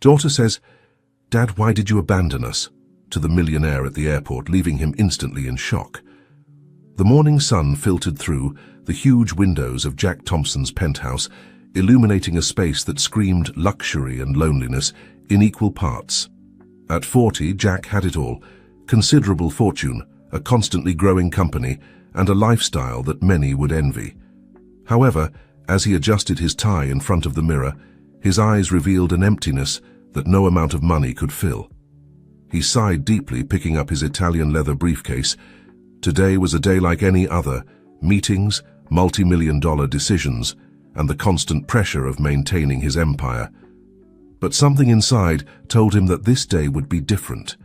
Daughter says, "Dad, why did you abandon us?" to the millionaire at the airport, leaving him instantly in shock. The morning sun filtered through the huge windows of Jack Thompson's penthouse, illuminating a space that screamed luxury and loneliness in equal parts. At 40, Jack had it all: considerable fortune, a constantly growing company, and a lifestyle that many would envy. However, as he adjusted his tie in front of the mirror, his eyes revealed an emptiness that no amount of money could fill. He sighed deeply, picking up his Italian leather briefcase. Today was a day like any other: meetings, multi-million-dollar decisions, and the constant pressure of maintaining his empire. But something inside told him that this day would be different.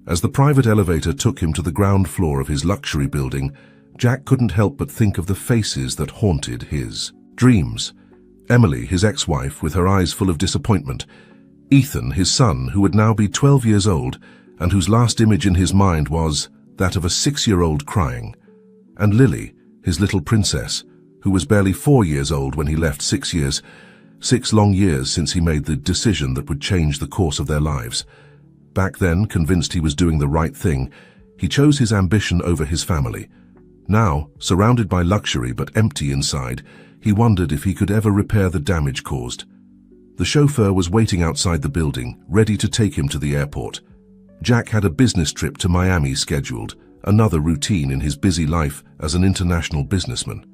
As the private elevator took him to the ground floor of his luxury building, Jack couldn't help but think of the faces that haunted his dreams. Emily, his ex-wife, with her eyes full of disappointment. Ethan, his son, who would now be 12 years old, and whose last image in his mind was that of a 6-year-old crying. And Lily, his little princess, who was barely 4 years old when he left. 6 long years since he made the decision that would change the course of their lives. Back then, convinced he was doing the right thing, he chose his ambition over his family. Now, surrounded by luxury but empty inside, he wondered if he could ever repair the damage caused. The chauffeur was waiting outside the building, ready to take him to the airport. Jack had a business trip to Miami scheduled, another routine in his busy life as an international businessman.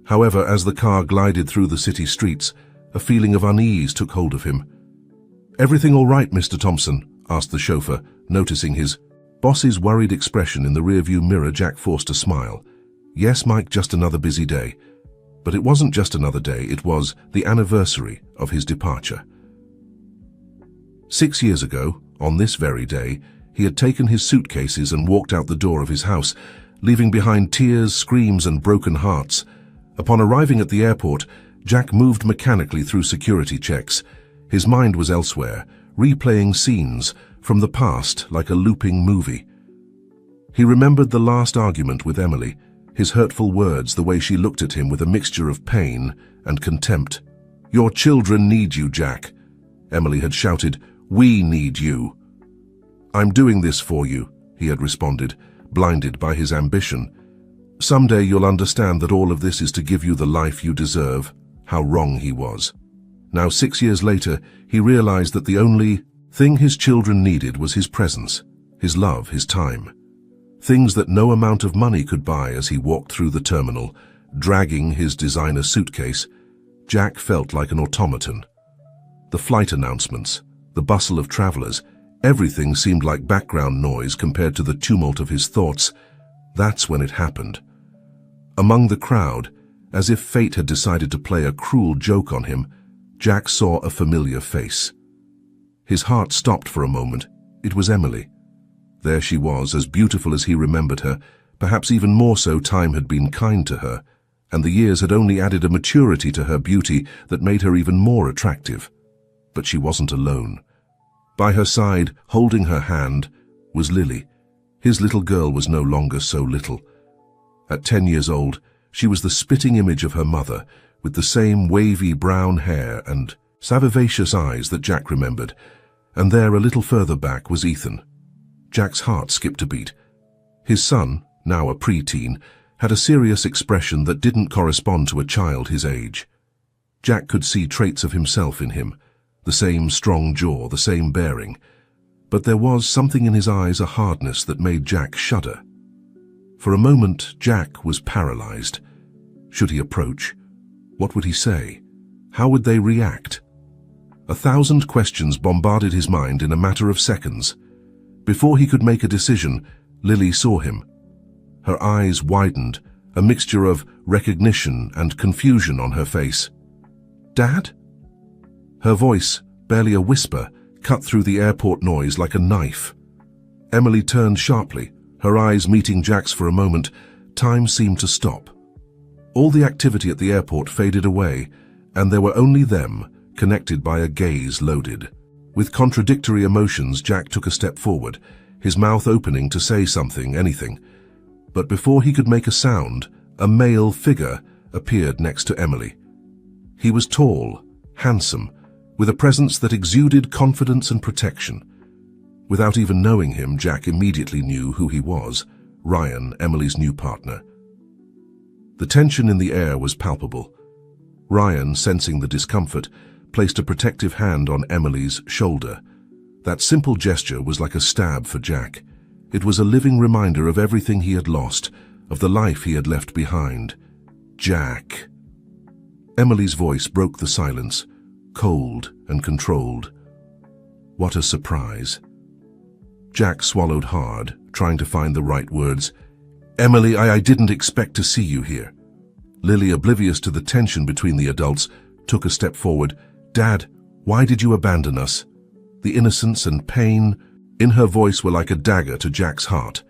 However, as the car glided through the city streets, a feeling of unease took hold of him. "Everything all right, Mr. Thompson?" asked the chauffeur, noticing his boss's worried expression in the rearview mirror. Jack forced a smile. "Yes, Mike, just another busy day." But it wasn't just another day, it was the anniversary of his departure. 6 years ago, on this very day, he had taken his suitcases and walked out the door of his house, leaving behind tears, screams, and broken hearts. Upon arriving at the airport, Jack moved mechanically through security checks. His mind was elsewhere, replaying scenes from the past like a looping movie. He remembered the last argument with Emily, his hurtful words, the way she looked at him with a mixture of pain and contempt. "Your children need you, Jack," Emily had shouted. "We need you." "I'm doing this for you," he had responded, blinded by his ambition. "Someday you'll understand that all of this is to give you the life you deserve." How wrong he was. Now, 6 years later, he realized that the only thing his children needed was his presence, his love, his time. Things that no amount of money could buy. As he walked through the terminal, dragging his designer suitcase, Jack felt like an automaton. The flight announcements, the bustle of travelers, everything seemed like background noise compared to the tumult of his thoughts. That's when it happened. Among the crowd, as if fate had decided to play a cruel joke on him, Jack saw a familiar face. His heart stopped for a moment. It was Emily. There she was, as beautiful as he remembered her. Perhaps even more so. Time had been kind to her, and the years had only added a maturity to her beauty that made her even more attractive. But she wasn't alone. By her side, holding her hand, was Lily. His little girl was no longer so little. At 10 years old, she was the spitting image of her mother, with the same wavy brown hair and vivacious eyes that Jack remembered. And there, a little further back, was Ethan. Jack's heart skipped a beat. His son, now a preteen, had a serious expression that didn't correspond to a child his age. Jack could see traits of himself in him, the same strong jaw, the same bearing. But there was something in his eyes, a hardness that made Jack shudder. For a moment, Jack was paralyzed. Should he approach? What would he say? How would they react? 1,000 questions bombarded his mind in a matter of seconds. Before he could make a decision, Lily saw him. Her eyes widened, a mixture of recognition and confusion on her face. "Dad?" Her voice, barely a whisper, cut through the airport noise like a knife. Emily turned sharply, her eyes meeting Jack's for a moment. Time seemed to stop. All the activity at the airport faded away, and there were only them, connected by a gaze loaded. With contradictory emotions, Jack took a step forward, his mouth opening to say something, anything. But before he could make a sound, a male figure appeared next to Emily. He was tall, handsome, with a presence that exuded confidence and protection. Without even knowing him, Jack immediately knew who he was: Ryan, Emily's new partner. The tension in the air was palpable. Ryan, sensing the discomfort, placed a protective hand on Emily's shoulder. That simple gesture was like a stab for Jack. It was a living reminder of everything he had lost, of the life he had left behind. Jack. Emily's voice broke the silence, cold and controlled. What a surprise. Jack swallowed hard, trying to find the right words. Emily, I didn't expect to see you here. Lily, oblivious to the tension between the adults, took a step forward. Dad, why did you abandon us? The innocence and pain in her voice were like a dagger to Jack's heart.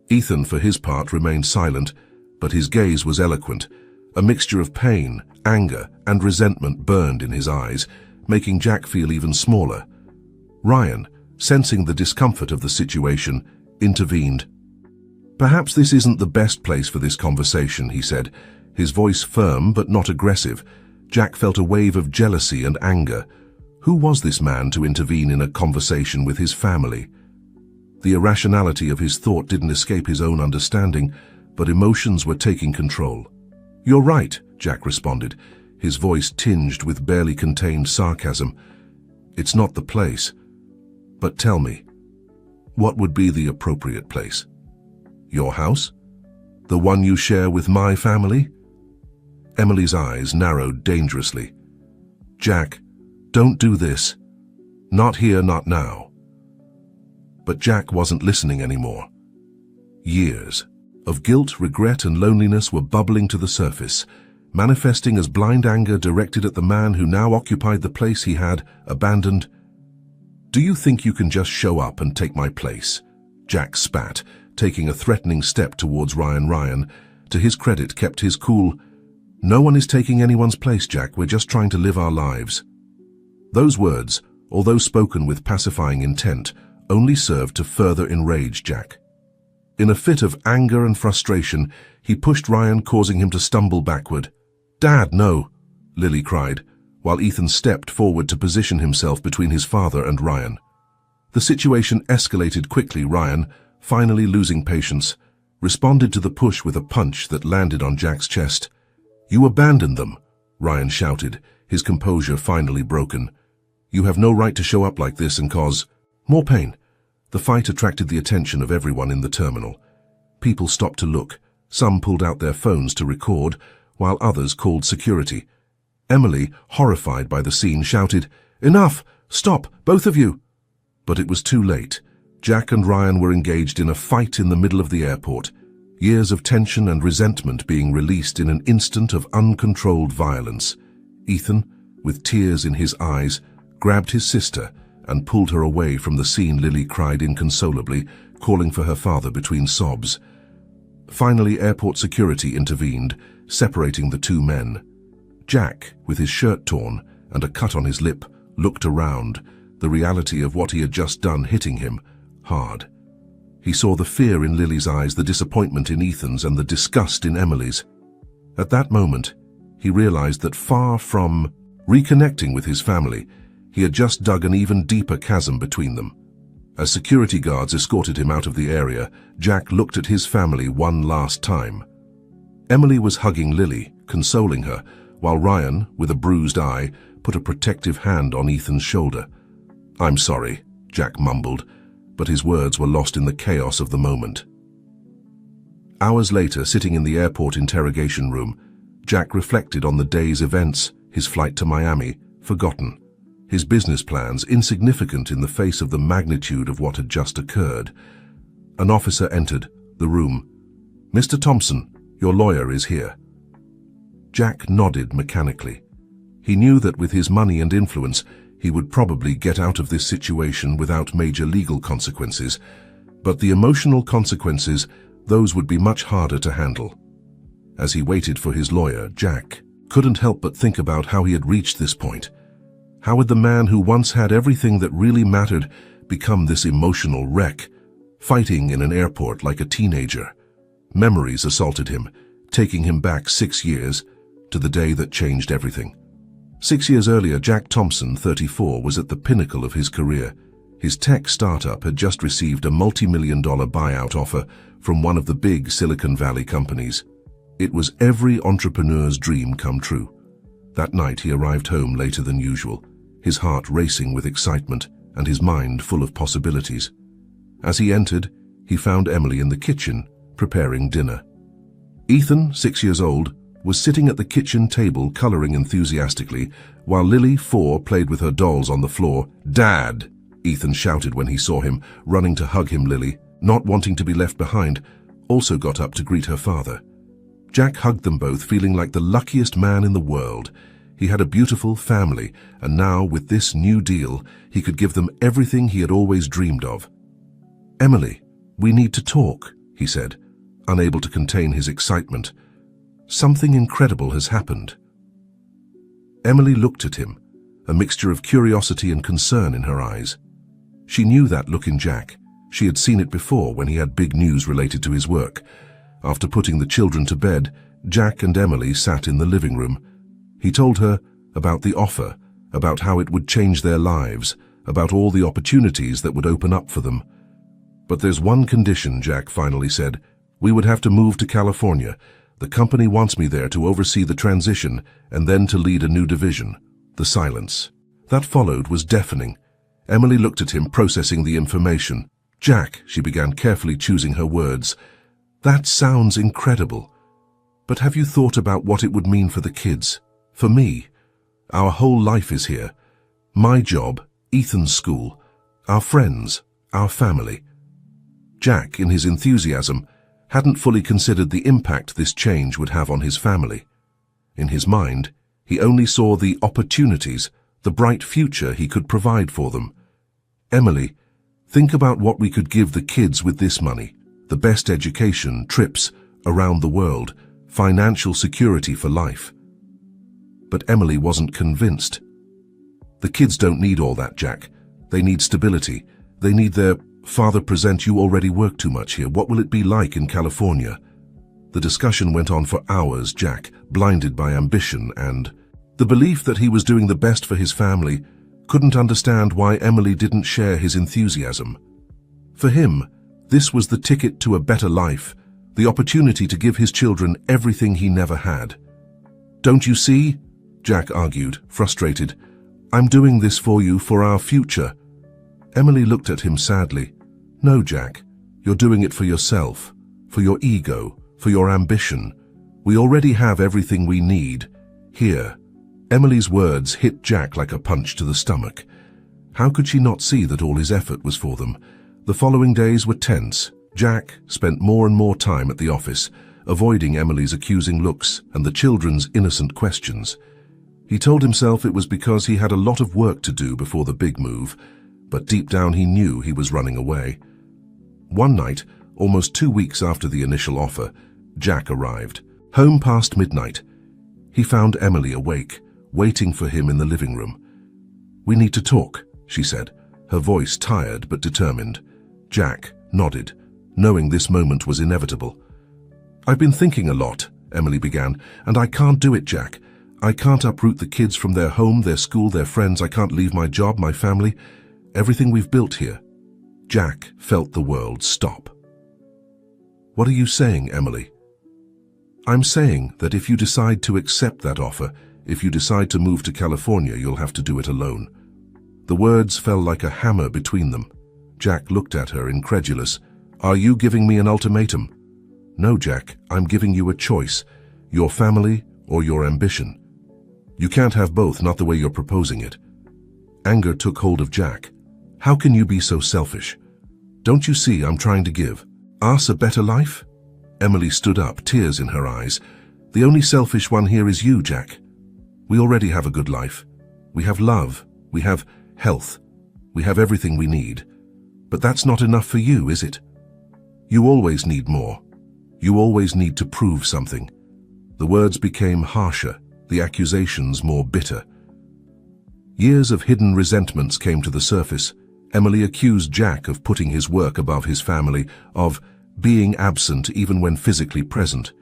Ethan, for his part, remained silent, but his gaze was eloquent. A mixture of pain, anger, and resentment burned in his eyes, making Jack feel even smaller. Ryan, sensing the discomfort of the situation, intervened. Perhaps this isn't the best place for this conversation, he said, his voice firm but not aggressive. Jack felt a wave of jealousy and anger. Who was this man to intervene in a conversation with his family? The irrationality of his thought didn't escape his own understanding, but emotions were taking control. You're right, Jack responded, his voice tinged with barely contained sarcasm. It's not the place. But tell me, what would be the appropriate place? Your house? The one you share with my family? Emily's eyes narrowed dangerously. Jack, don't do this. Not here, not now. But Jack wasn't listening anymore. Years of guilt, regret, and loneliness were bubbling to the surface, manifesting as blind anger directed at the man who now occupied the place he had abandoned. Do you think you can just show up and take my place? Jack spat, taking a threatening step towards Ryan. Ryan, to his credit, kept his cool. No one is taking anyone's place, Jack. We're just trying to live our lives. Those words, although spoken with pacifying intent, only served to further enrage Jack. In a fit of anger and frustration, he pushed Ryan, causing him to stumble backward. Dad, no, Lily cried, while Ethan stepped forward to position himself between his father and Ryan. The situation escalated quickly. Ryan, finally losing patience, responded to the push with a punch that landed on Jack's chest. You abandoned them, Ryan shouted, his composure finally broken. You have no right to show up like this and cause more pain. The fight attracted the attention of everyone in the terminal. People stopped to look. Some pulled out their phones to record, while others called security. Emily, horrified by the scene, shouted, Enough! Stop, both of you! But it was too late. Jack and Ryan were engaged in a fight in the middle of the airport, years of tension and resentment being released in an instant of uncontrolled violence. Ethan, with tears in his eyes, grabbed his sister and pulled her away from the scene. Lily cried inconsolably, calling for her father between sobs. Finally, airport security intervened, separating the two men. Jack, with his shirt torn and a cut on his lip, looked around, the reality of what he had just done hitting him hard. He saw the fear in Lily's eyes, the disappointment in Ethan's, and the disgust in Emily's. At that moment, he realized that far from reconnecting with his family, he had just dug an even deeper chasm between them. As security guards escorted him out of the area, Jack looked at his family one last time. Emily was hugging Lily, consoling her, while Ryan, with a bruised eye, put a protective hand on Ethan's shoulder. I'm sorry, Jack mumbled, but his words were lost in the chaos of the moment. Hours later, sitting in the airport interrogation room, Jack reflected on the day's events, his flight to Miami, forgotten, his business plans insignificant in the face of the magnitude of what had just occurred. An officer entered the room. Mr. Thompson, your lawyer is here. Jack nodded mechanically. He knew that with his money and influence, he would probably get out of this situation without major legal consequences, but the emotional consequences, those would be much harder to handle. As he waited for his lawyer, Jack couldn't help but think about how he had reached this point. How had the man who once had everything that really mattered become this emotional wreck, fighting in an airport like a teenager? Memories assaulted him, taking him back 6 years to the day that changed everything. 6 years earlier, Jack Thompson, 34, was at the pinnacle of his career. His tech startup had just received a multi-million-dollar buyout offer from one of the big Silicon Valley companies. It was every entrepreneur's dream come true. That night he arrived home later than usual, his heart racing with excitement and his mind full of possibilities. As he entered, he found Emily in the kitchen, preparing dinner. Ethan, 6 years old, was sitting at the kitchen table coloring enthusiastically, while Lily, 4, played with her dolls on the floor. "Dad!" Ethan shouted when he saw him, running to hug him. Lily, not wanting to be left behind, also got up to greet her father. Jack hugged them both, feeling like the luckiest man in the world. He had a beautiful family, and now, with this new deal, he could give them everything he had always dreamed of. "Emily, we need to talk," he said, unable to contain his excitement. "Something incredible has happened." Emily looked at him, a mixture of curiosity and concern in her eyes. She knew that look in Jack. She had seen it before when he had big news related to his work. After putting the children to bed, Jack and Emily sat in the living room. He told her about the offer, about how it would change their lives, about all the opportunities that would open up for them. "But there's one condition," Jack finally said. "We would have to move to California. The company wants me there to oversee the transition and then to lead a new division." The silence that followed was deafening. Emily looked at him, processing the information. "Jack," she began, carefully choosing her words, "that sounds incredible. But have you thought about what it would mean for the kids? For me? Our whole life is here. My job, Ethan's school, our friends, our family." Jack, in his enthusiasm, hadn't fully considered the impact this change would have on his family. In his mind, he only saw the opportunities, the bright future he could provide for them. "Emily, think about what we could give the kids with this money. The best education, trips around the world, financial security for life." But Emily wasn't convinced. "The kids don't need all that, Jack. They need stability. They need their father present. You already work too much here. What will it be like in California?" The discussion went on for hours. Jack, blinded by ambition and the belief that he was doing the best for his family, couldn't understand why Emily didn't share his enthusiasm. For him, this was the ticket to a better life, the opportunity to give his children everything he never had. "Don't you see?" Jack argued, frustrated. "I'm doing this for you, for our future." Emily looked at him sadly. "No, Jack, you're doing it for yourself, for your ego, for your ambition. We already have everything we need. Here." Emily's words hit Jack like a punch to the stomach. How could she not see that all his effort was for them? The following days were tense. Jack spent more and more time at the office, avoiding Emily's accusing looks and the children's innocent questions. He told himself it was because he had a lot of work to do before the big move, but deep down he knew he was running away. One night, almost 2 weeks after the initial offer, Jack arrived, home past midnight. He found Emily awake, waiting for him in the living room. "We need to talk," she said, her voice tired but determined. Jack nodded, knowing this moment was inevitable. "I've been thinking a lot," Emily began, "and I can't do it, Jack. I can't uproot the kids from their home, their school, their friends. I can't leave my job, my family, everything we've built here." Jack felt the world stop. "What are you saying, Emily?" "I'm saying that if you decide to accept that offer, if you decide to move to California, you'll have to do it alone." The words fell like a hammer between them. Jack looked at her, incredulous. "Are you giving me an ultimatum?" "No, Jack, I'm giving you a choice. Your family or your ambition. You can't have both, not the way you're proposing it." Anger took hold of Jack. "How can you be so selfish? Don't you see I'm trying to give us a better life?" Emily stood up, tears in her eyes. "The only selfish one here is you, Jack. We already have a good life. We have love. We have health. We have everything we need. But that's not enough for you, is it? You always need more. You always need to prove something." The words became harsher, the accusations more bitter. Years of hidden resentments came to the surface. Emily accused Jack of putting his work above his family, of being absent even when physically present.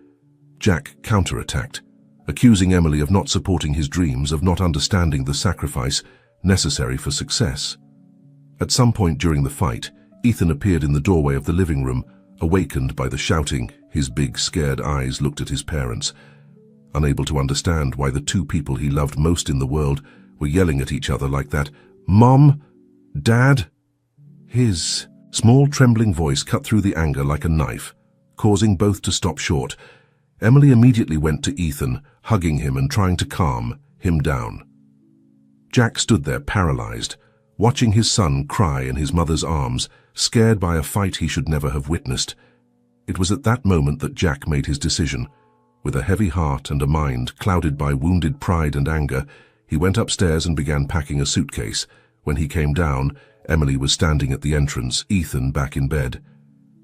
Jack counterattacked. accusing Emily of not supporting his dreams, of not understanding the sacrifice necessary for success. At some point during the fight, Ethan appeared in the doorway of the living room, awakened by the shouting. His big, scared eyes looked at his parents, unable to understand why the two people he loved most in the world were yelling at each other like that. "Mom? Dad?" His small, trembling voice cut through the anger like a knife, causing both to stop short. Emily immediately went to Ethan, hugging him and trying to calm him down. Jack stood there paralyzed, watching his son cry in his mother's arms, scared by a fight he should never have witnessed. It was at that moment that Jack made his decision. With a heavy heart and a mind clouded by wounded pride and anger, he went upstairs and began packing a suitcase. When he came down, Emily was standing at the entrance, Ethan back in bed.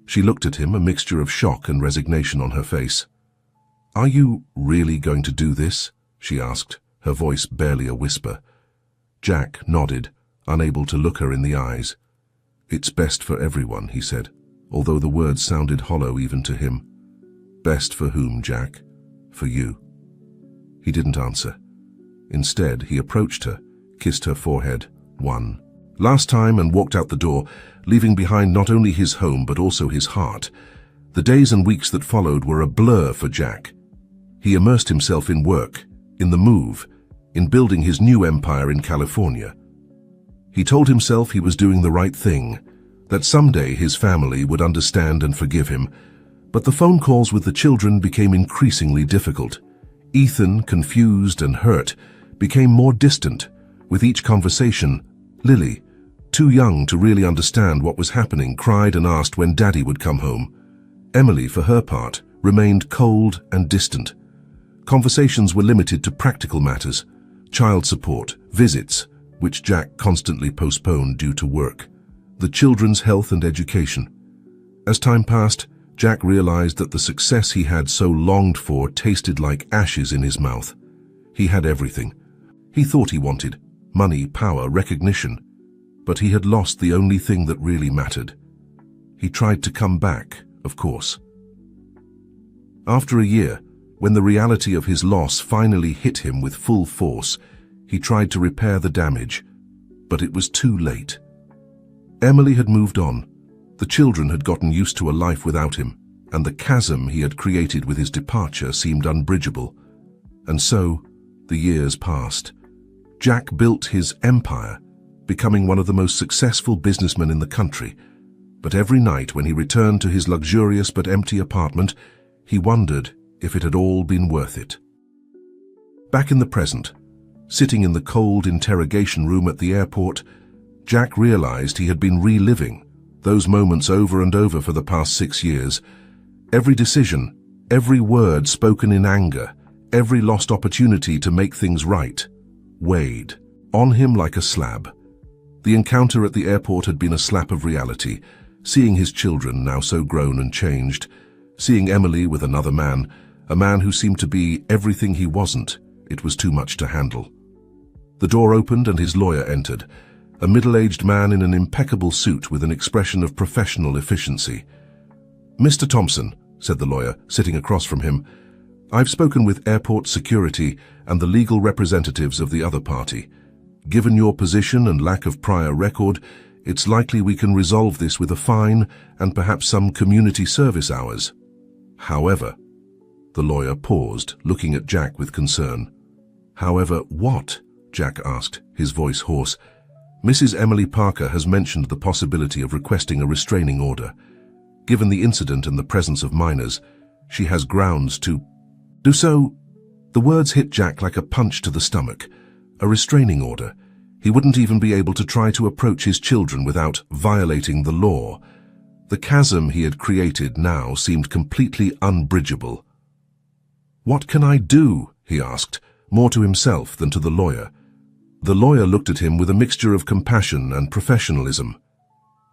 She looked at him, a mixture of shock and resignation on her face. "Are you really going to do this?" she asked, her voice barely a whisper. Jack nodded, unable to look her in the eyes. "It's best for everyone," he said, although the words sounded hollow even to him. "Best for whom, Jack? For you." He didn't answer. Instead, he approached her, kissed her forehead, one last time, and walked out the door, leaving behind not only his home but also his heart. The days and weeks that followed were a blur for Jack. He immersed himself in work, in the move, in building his new empire in California. He told himself he was doing the right thing, that someday his family would understand and forgive him. But the phone calls with the children became increasingly difficult. Ethan, confused and hurt, became more distant. With each conversation, Lily, too young to really understand what was happening, cried and asked when Daddy would come home. Emily, for her part, remained cold and distant. Conversations were limited to practical matters, child support, visits, which Jack constantly postponed due to work, the children's health and education. As time passed, Jack realized that the success he had so longed for tasted like ashes in his mouth. He had everything. He thought he wanted money, power, recognition, but he had lost the only thing that really mattered. He tried to come back, of course. After a year, when the reality of his loss finally hit him with full force, he tried to repair the damage, but it was too late. Emily had moved on. The children had gotten used to a life without him, and the chasm he had created with his departure seemed unbridgeable. And so, the years passed. Jack built his empire, becoming one of the most successful businessmen in the country. But every night when he returned to his luxurious but empty apartment, he wondered if it had all been worth it. Back in the present, sitting in the cold interrogation room at the airport, Jack realized he had been reliving those moments over and over for the past 6 years. Every decision, every word spoken in anger, every lost opportunity to make things right, weighed on him like a slab. The encounter at the airport had been a slap of reality, seeing his children now so grown and changed, seeing Emily with another man, a man who seemed to be everything he wasn't. It was too much to handle. The door opened and his lawyer entered, a middle-aged man in an impeccable suit with an expression of professional efficiency. "Mr. Thompson," said the lawyer, sitting across from him, "I've spoken with airport security and the legal representatives of the other party. Given your position and lack of prior record, it's likely we can resolve this with a fine and perhaps some community service hours. However," the lawyer paused, looking at Jack with concern. "However what?" Jack asked, his voice hoarse. "Mrs. Emily Parker has mentioned the possibility of requesting a restraining order. Given the incident and the presence of minors, she has grounds to do so." The words hit Jack like a punch to the stomach. A restraining order. He wouldn't even be able to try to approach his children without violating the law. The chasm he had created now seemed completely unbridgeable. "What can I do?" he asked, more to himself than to the lawyer. The lawyer looked at him with a mixture of compassion and professionalism.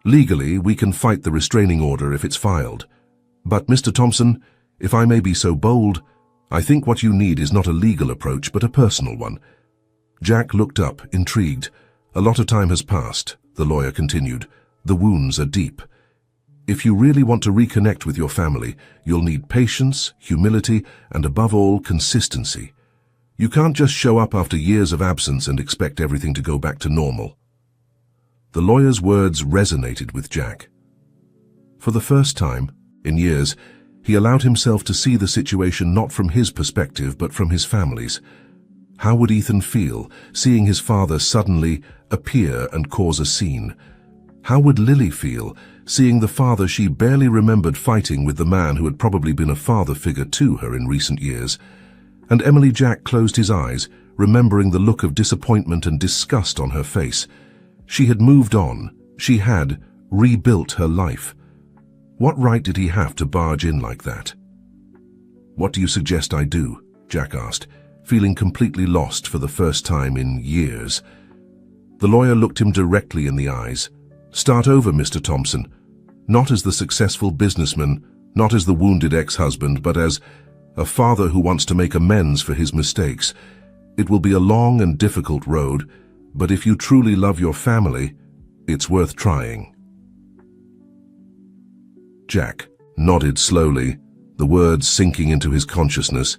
"Legally, we can fight the restraining order if it's filed. But, Mr. Thompson, if I may be so bold, I think what you need is not a legal approach but a personal one." Jack looked up, intrigued. "A lot of time has passed," the lawyer continued. "The wounds are deep. If you really want to reconnect with your family, you'll need patience, humility, and above all, consistency. You can't just show up after years of absence and expect everything to go back to normal. The lawyer's words resonated with Jack. For the first time, in years, he allowed himself to see the situation not from his perspective but from his family's. How would Ethan feel, seeing his father suddenly appear and cause a scene? How would Lily feel, seeing the father she barely remembered fighting with the man who had probably been a father figure to her in recent years? And Emily Jack closed his eyes, remembering the look of disappointment and disgust on her face. She had moved on. She had rebuilt her life. What right did he have to barge in like that? "What do you suggest I do?" Jack asked, feeling completely lost for the first time in years. The lawyer looked him directly in the eyes. "Start over, Mr. Thompson. Not as the successful businessman, not as the wounded ex-husband, but as a father who wants to make amends for his mistakes. It will be a long and difficult road, but if you truly love your family, it's worth trying." Jack nodded slowly, the words sinking into his consciousness.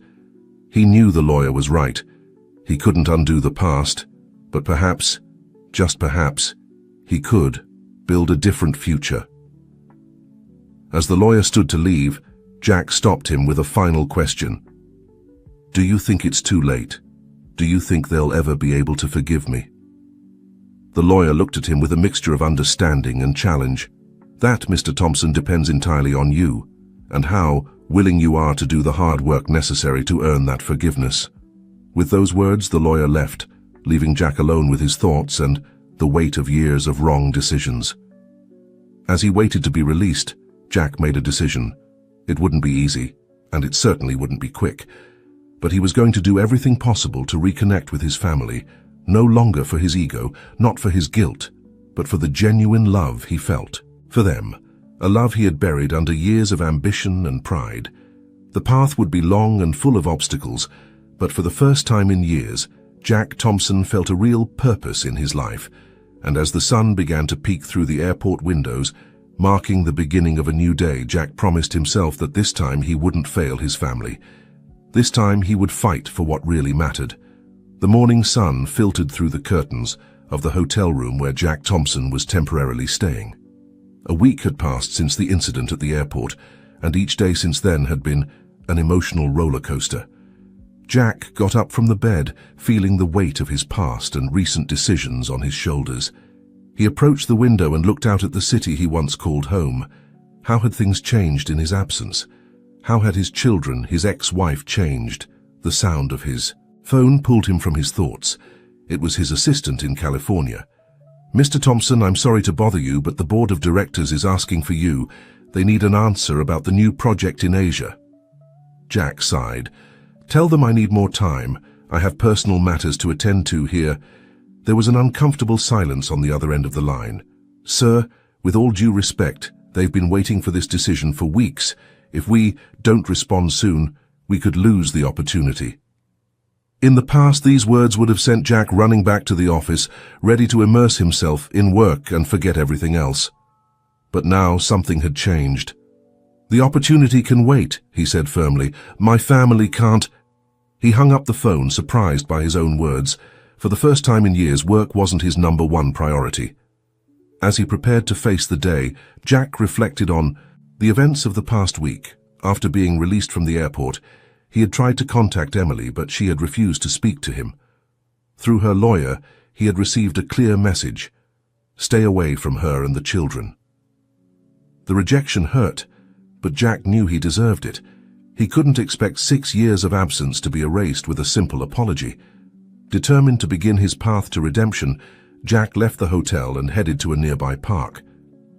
He knew the lawyer was right. He couldn't undo the past, but perhaps, just perhaps, he could build a different future. As the lawyer stood to leave, Jack stopped him with a final question. "Do you think it's too late? Do you think they'll ever be able to forgive me?" The lawyer looked at him with a mixture of understanding and challenge. "That, Mr. Thompson, depends entirely on you, and how willing you are to do the hard work necessary to earn that forgiveness." With those words, the lawyer left, leaving Jack alone with his thoughts and the weight of years of wrong decisions. As he waited to be released, Jack made a decision. It wouldn't be easy, and it certainly wouldn't be quick, but he was going to do everything possible to reconnect with his family, no longer for his ego, not for his guilt, but for the genuine love he felt for them, a love he had buried under years of ambition and pride. The path would be long and full of obstacles, but for the first time in years, Jack Thompson felt a real purpose in his life, and as the sun began to peek through the airport windows, marking the beginning of a new day, Jack promised himself that this time he wouldn't fail his family. This time he would fight for what really mattered. The morning sun filtered through the curtains of the hotel room where Jack Thompson was temporarily staying. A week had passed since the incident at the airport, and each day since then had been an emotional roller coaster. Jack got up from the bed, feeling the weight of his past and recent decisions on his shoulders. He approached the window and looked out at the city he once called home. How had things changed in his absence? How had his children, his ex-wife, changed? The sound of his phone pulled him from his thoughts. It was his assistant in California. "Mr. Thompson, I'm sorry to bother you, but the board of directors is asking for you. They need an answer about the new project in Asia." Jack sighed. "Tell them I need more time. I have personal matters to attend to here." There was an uncomfortable silence on the other end of the line. "Sir, with all due respect, they've been waiting for this decision for weeks. If we don't respond soon, we could lose the opportunity." In the past, these words would have sent Jack running back to the office, ready to immerse himself in work and forget everything else. But now something had changed. "The opportunity can wait," he said firmly. "My family can't." He hung up the phone, surprised by his own words. For the first time in years, work wasn't his number one priority. As he prepared to face the day, Jack reflected on the events of the past week. After being released from the airport, he had tried to contact Emily, but she had refused to speak to him. Through her lawyer, he had received a clear message: stay away from her and the children. The rejection hurt, but Jack knew he deserved it. He couldn't expect 6 years of absence to be erased with a simple apology. Determined to begin his path to redemption, Jack left the hotel and headed to a nearby park.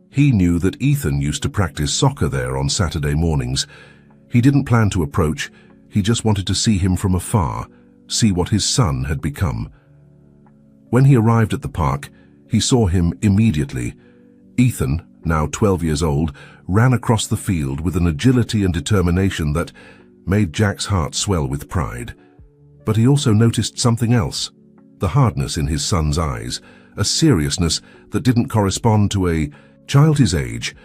He knew that Ethan used to practice soccer there on Saturday mornings. He didn't plan to approach. He just wanted to see him from afar, see what his son had become. When he arrived at the park, he saw him immediately. Ethan, now 12 years old, ran across the field with an agility and determination that made Jack's heart swell with pride. But he also noticed something else: the hardness in his son's eyes, a seriousness that didn't correspond to a child his age.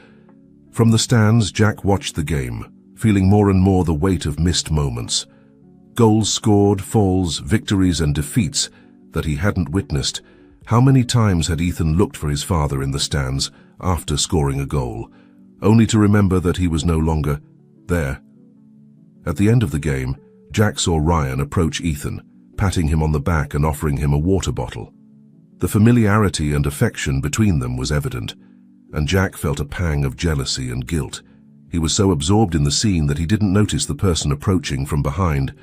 From the stands, Jack watched the game, feeling more and more the weight of missed moments. Goals scored, falls, victories and defeats that he hadn't witnessed. How many times had Ethan looked for his father in the stands after scoring a goal, only to remember that he was no longer there? At the end of the game, Jack saw Ryan approach Ethan, patting him on the back and offering him a water bottle. The familiarity and affection between them was evident, and Jack felt a pang of jealousy and guilt. He was so absorbed in the scene that he didn't notice the person approaching from behind.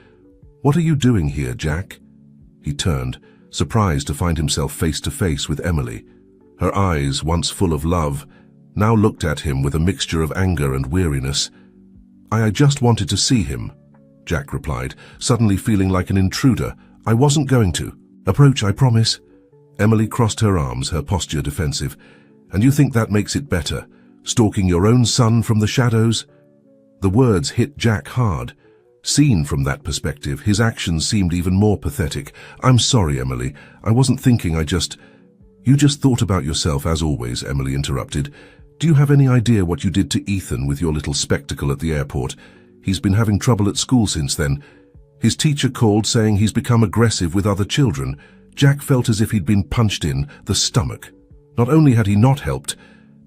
"What are you doing here, Jack?" He turned, surprised to find himself face to face with Emily. Her eyes, once full of love, now looked at him with a mixture of anger and weariness. I just wanted to see him," Jack replied, suddenly feeling like an intruder. "I wasn't going to. Approach, I promise." Emily crossed her arms, her posture defensive. "And you think that makes it better, stalking your own son from the shadows?" The words hit Jack hard. Seen from that perspective, his actions seemed even more pathetic. "I'm sorry, Emily. I wasn't thinking, You just thought about yourself, as always," Emily interrupted. "Do you have any idea what you did to Ethan with your little spectacle at the airport? He's been having trouble at school since then. His teacher called saying he's become aggressive with other children." Jack felt as if he'd been punched in the stomach. Not only had he not helped,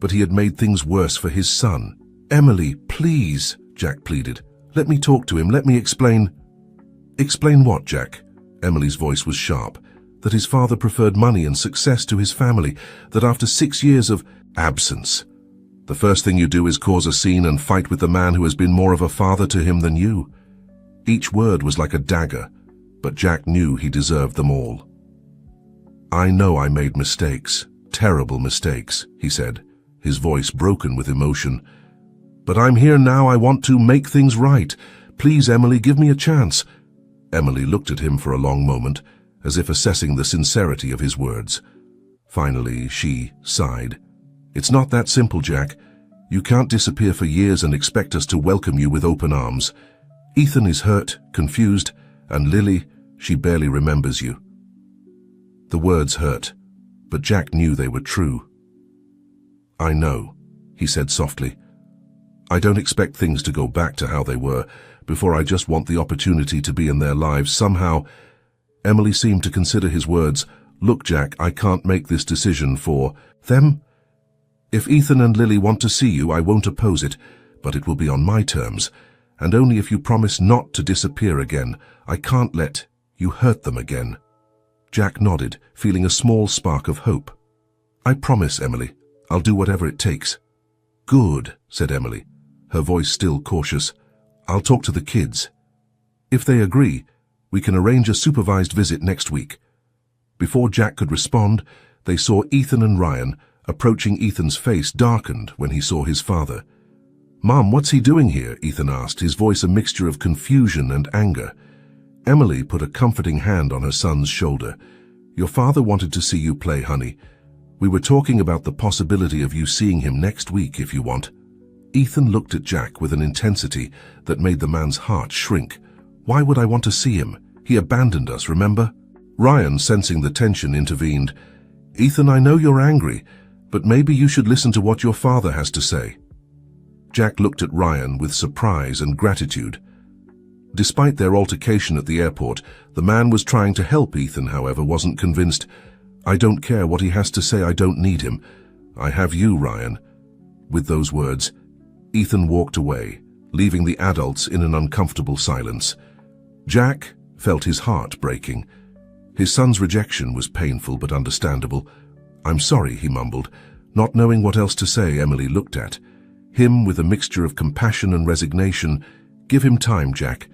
but he had made things worse for his son. "Emily, please," Jack pleaded. "Let me talk to him. Let me explain." "Explain what, Jack?" Emily's voice was sharp. "That his father preferred money and success to his family. That after 6 years of absence, the first thing you do is cause a scene and fight with the man who has been more of a father to him than you." Each word was like a dagger, but Jack knew he deserved them all. "I know I made mistakes, terrible mistakes," he said, his voice broken with emotion. "But I'm here now. I want to make things right. Please, Emily, give me a chance." Emily looked at him for a long moment, as if assessing the sincerity of his words. Finally, she sighed. "It's not that simple, Jack. You can't disappear for years and expect us to welcome you with open arms. Ethan is hurt, confused, and Lily, she barely remembers you." The words hurt, but Jack knew they were true. "I know," he said softly. "I don't expect things to go back to how they were before. I just want the opportunity to be in their lives somehow." Emily seemed to consider his words. "Look, Jack, I can't make this decision for them. If Ethan and Lily want to see you, I won't oppose it, but it will be on my terms, and only if you promise not to disappear again. I can't let you hurt them again." Jack nodded, feeling a small spark of hope. "I promise, Emily. I'll do whatever it takes." "Good," said Emily, her voice still cautious. "I'll talk to the kids. If they agree, we can arrange a supervised visit next week." Before Jack could respond, they saw Ethan and Ryan approaching. Ethan's face darkened when he saw his father. "Mom, what's he doing here?" Ethan asked, his voice a mixture of confusion and anger. Emily put a comforting hand on her son's shoulder. "Your father wanted to see you play, honey. We were talking about the possibility of you seeing him next week if you want." Ethan looked at Jack with an intensity that made the man's heart shrink. "Why would I want to see him? He abandoned us, remember?" Ryan, sensing the tension, intervened. "Ethan, I know you're angry, but maybe you should listen to what your father has to say." Jack looked at Ryan with surprise and gratitude. Despite their altercation at the airport, the man was trying to help. Ethan, however, wasn't convinced. "I don't care what he has to say. I don't need him. I have you, Ryan." With those words, Ethan walked away, leaving the adults in an uncomfortable silence. Jack felt his heart breaking. His son's rejection was painful but understandable. "I'm sorry," he mumbled. Not knowing what else to say, Emily looked at him with a mixture of compassion and resignation. "Give him time, Jack.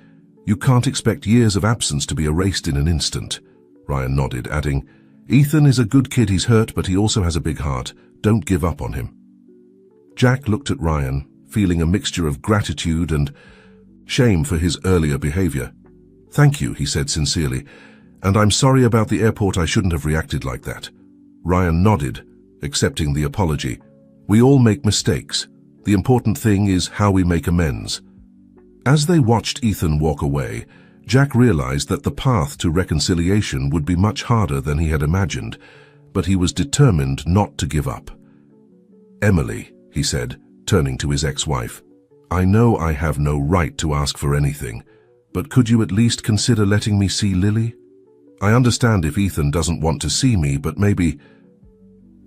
You can't expect years of absence to be erased in an instant." Ryan nodded, adding, "Ethan is a good kid. He's hurt, but he also has a big heart. Don't give up on him." Jack looked at Ryan, feeling a mixture of gratitude and shame for his earlier behavior. "Thank you," he said sincerely, "and I'm sorry about the airport. I shouldn't have reacted like that." Ryan nodded, accepting the apology. "We all make mistakes. The important thing is how we make amends." As they watched Ethan walk away, Jack realized that the path to reconciliation would be much harder than he had imagined, but he was determined not to give up. "Emily," he said, turning to his ex-wife, "I know I have no right to ask for anything, But could you at least consider letting me see Lily? I understand if Ethan doesn't want to see me, but maybe...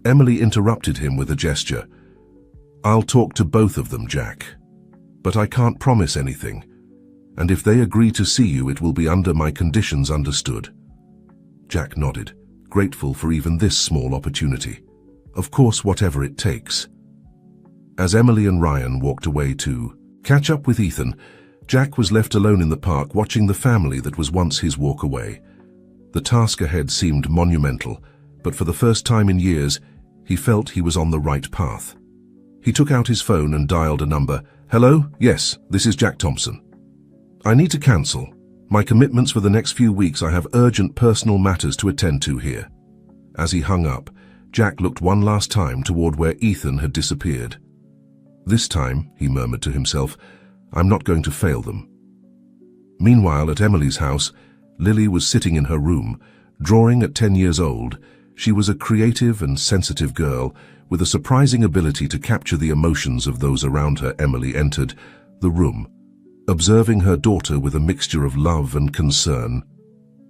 Emily interrupted him with a gesture. I'll talk to both of them, Jack. But I can't promise anything. And if they agree to see you, it will be under my conditions, understood? Jack nodded, grateful for even this small opportunity. Of course, whatever it takes. As Emily and Ryan walked away to catch up with Ethan, Jack was left alone in the park watching the family that was once his walk away. The task ahead seemed monumental, but for the first time in years, he felt he was on the right path. He took out his phone and dialed a number. Hello? Yes, this is Jack Thompson. I need to cancel. My commitments for the next few weeks. I have urgent personal matters to attend to here. As he hung up, Jack looked one last time toward where Ethan had disappeared. This time, he murmured to himself, I'm not going to fail them. Meanwhile, at Emily's house, Lily was sitting in her room, drawing at 10 years old. She was a creative and sensitive girl with a surprising ability to capture the emotions of those around her. Emily entered the room, observing her daughter with a mixture of love and concern.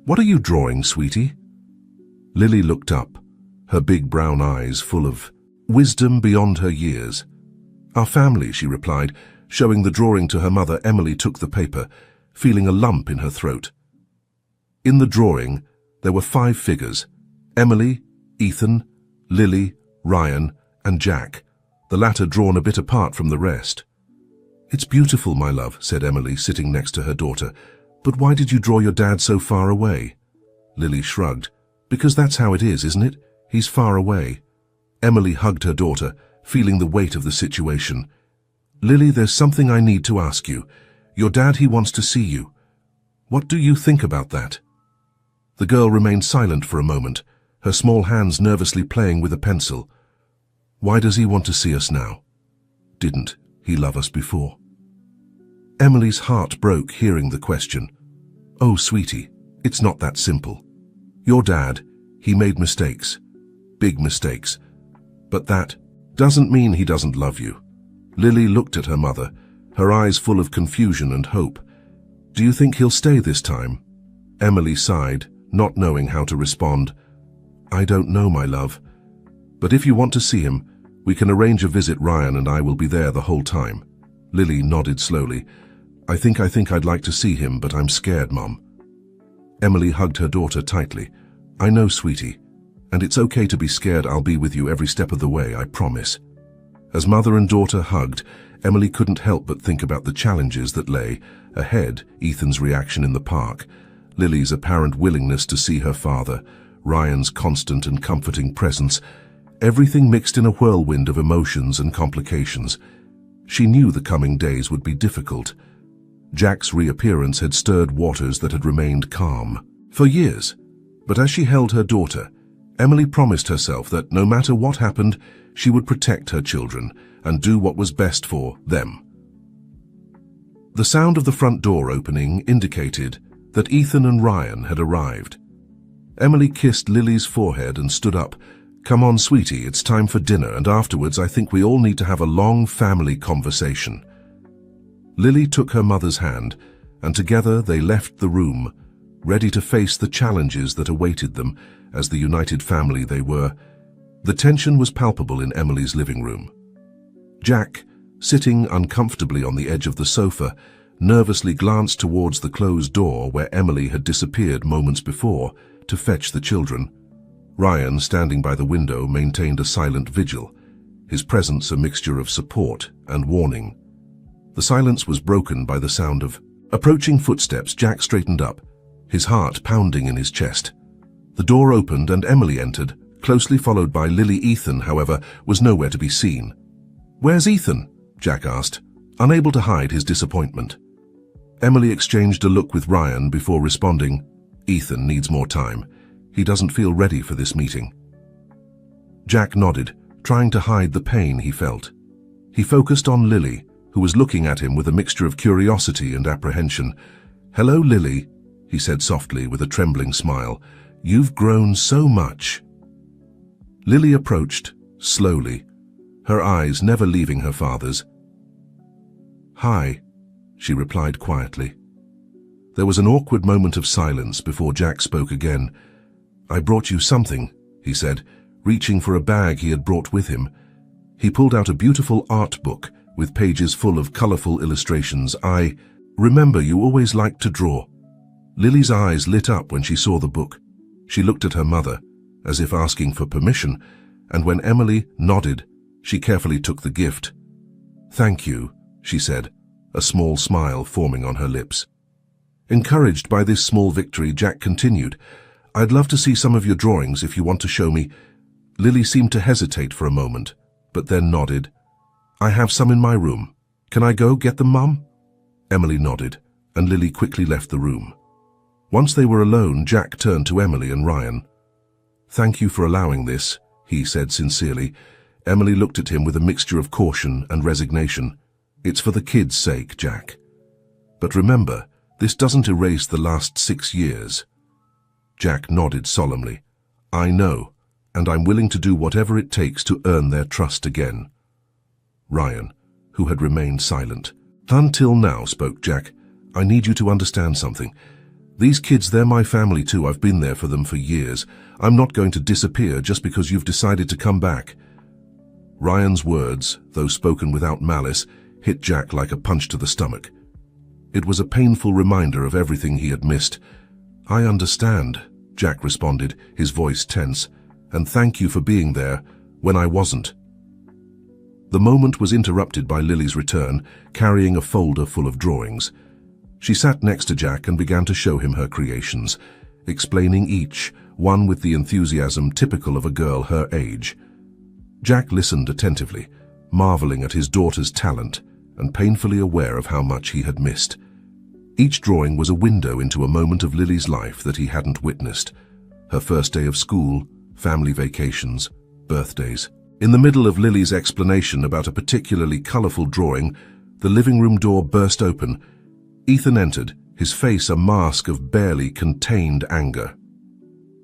What are you drawing, sweetie? Lily looked up, her big brown eyes full of wisdom beyond her years. Our family, she replied, showing the drawing to her mother. Emily took the paper, feeling a lump in her throat. In the drawing, there were 5 figures: Emily, Ethan, Lily, Ryan, and Jack, the latter drawn a bit apart from the rest. It's beautiful, my love, said Emily, sitting next to her daughter. But why did you draw your dad so far away? Lily shrugged. Because that's how it is, isn't it? He's far away. Emily hugged her daughter, feeling the weight of the situation. Lily, there's something I need to ask you. Your dad, he wants to see you. What do you think about that? The girl remained silent for a moment, her small hands nervously playing with a pencil. Why does he want to see us now? Didn't he love us before? Emily's heart broke hearing the question. Oh, sweetie, it's not that simple. Your dad, he made mistakes. Big mistakes. But that doesn't mean he doesn't love you. Lily looked at her mother, her eyes full of confusion and hope. Do you think he'll stay this time? Emily sighed, not knowing how to respond. I don't know, my love. But if you want to see him, we can arrange a visit. Ryan and I will be there the whole time. Lily nodded slowly. I think I'd like to see him, but I'm scared, Mom. Emily hugged her daughter tightly. I know, sweetie. And it's okay to be scared. I'll be with you every step of the way, I promise. As mother and daughter hugged, Emily couldn't help but think about the challenges that lay ahead. Ethan's reaction in the park, Lily's apparent willingness to see her father, Ryan's constant and comforting presence, everything mixed in a whirlwind of emotions and complications. She knew the coming days would be difficult. Jack's reappearance had stirred waters that had remained calm for years. But as she held her daughter, Emily promised herself that no matter what happened, she would protect her children and do what was best for them. The sound of the front door opening indicated that Ethan and Ryan had arrived. Emily kissed Lily's forehead and stood up. Come on, sweetie, it's time for dinner, and afterwards I think we all need to have a long family conversation. Lily took her mother's hand, and together they left the room, ready to face the challenges that awaited them as the united family they were. The tension was palpable in Emily's living room. Jack, sitting uncomfortably on the edge of the sofa, nervously glanced towards the closed door where Emily had disappeared moments before to fetch the children. Ryan, standing by the window, maintained a silent vigil, his presence a mixture of support and warning. The silence was broken by the sound of approaching footsteps. Jack straightened up, his heart pounding in his chest. The door opened and Emily entered, closely followed by Lily. Ethan, however, was nowhere to be seen. Where's Ethan? Jack asked, unable to hide his disappointment. Emily exchanged a look with Ryan before responding, Ethan needs more time. He doesn't feel ready for this meeting. Jack nodded, trying to hide the pain he felt. He focused on Lily, who was looking at him with a mixture of curiosity and apprehension. Hello, Lily, he said softly with a trembling smile. You've grown so much. Lily approached, slowly, her eyes never leaving her father's. Hi, she replied quietly. There was an awkward moment of silence before Jack spoke again. "I brought you something," he said, reaching for a bag he had brought with him. He pulled out a beautiful art book with pages full of colorful illustrations. "I remember you always liked to draw." Lily's eyes lit up when she saw the book. She looked at her mother, as if asking for permission, and when Emily nodded, she carefully took the gift. "Thank you," she said, a small smile forming on her lips. Encouraged by this small victory, Jack continued, "I'd love to see some of your drawings if you want to show me." Lily seemed to hesitate for a moment, but then nodded. "I have some in my room. Can I go get them, Mum?" Emily nodded, and Lily quickly left the room. Once they were alone, Jack turned to Emily and Ryan. "Thank you for allowing this," he said sincerely. Emily looked at him with a mixture of caution and resignation. "It's for the kids' sake, Jack. But remember, this doesn't erase the last 6 years." Jack nodded solemnly. "I know, and I'm willing to do whatever it takes to earn their trust again." Ryan, who had remained silent. "Until now," spoke Jack, "I need you to understand something. These kids, they're my family too. I've been there for them for years. I'm not going to disappear just because you've decided to come back." Ryan's words, though spoken without malice, hit Jack like a punch to the stomach. It was a painful reminder of everything he had missed. "I understand," Jack responded, his voice tense, "and thank you for being there when I wasn't." The moment was interrupted by Lily's return, carrying a folder full of drawings. She sat next to Jack and began to show him her creations, explaining each, one with the enthusiasm typical of a girl her age. Jack listened attentively, marveling at his daughter's talent and painfully aware of how much he had missed. Each drawing was a window into a moment of Lily's life that he hadn't witnessed. Her first day of school, family vacations, birthdays. In the middle of Lily's explanation about a particularly colorful drawing, the living room door burst open. Ethan entered, his face a mask of barely contained anger.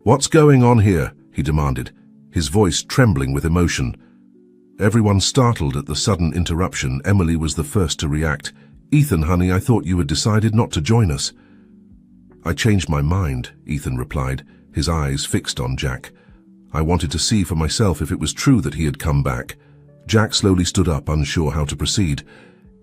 "What's going on here?" he demanded, his voice trembling with emotion. Everyone startled at the sudden interruption. Emily was the first to react. "Ethan, honey, I thought you had decided not to join us." "I changed my mind," Ethan replied, his eyes fixed on Jack. "I wanted to see for myself if it was true that he had come back." Jack slowly stood up, unsure how to proceed.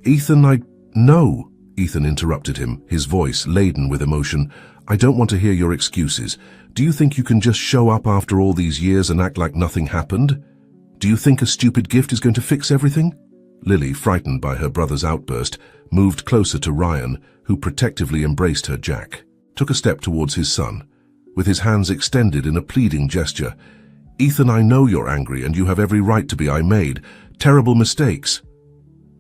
"Ethan, No," Ethan interrupted him, his voice laden with emotion. "I don't want to hear your excuses. Do you think you can just show up after all these years and act like nothing happened? Do you think a stupid gift is going to fix everything?" Lily, frightened by her brother's outburst, moved closer to Ryan, who protectively embraced her. Jack took a step towards his son, with his hands extended in a pleading gesture. "Ethan, I know you're angry, and you have every right to be. I made terrible mistakes."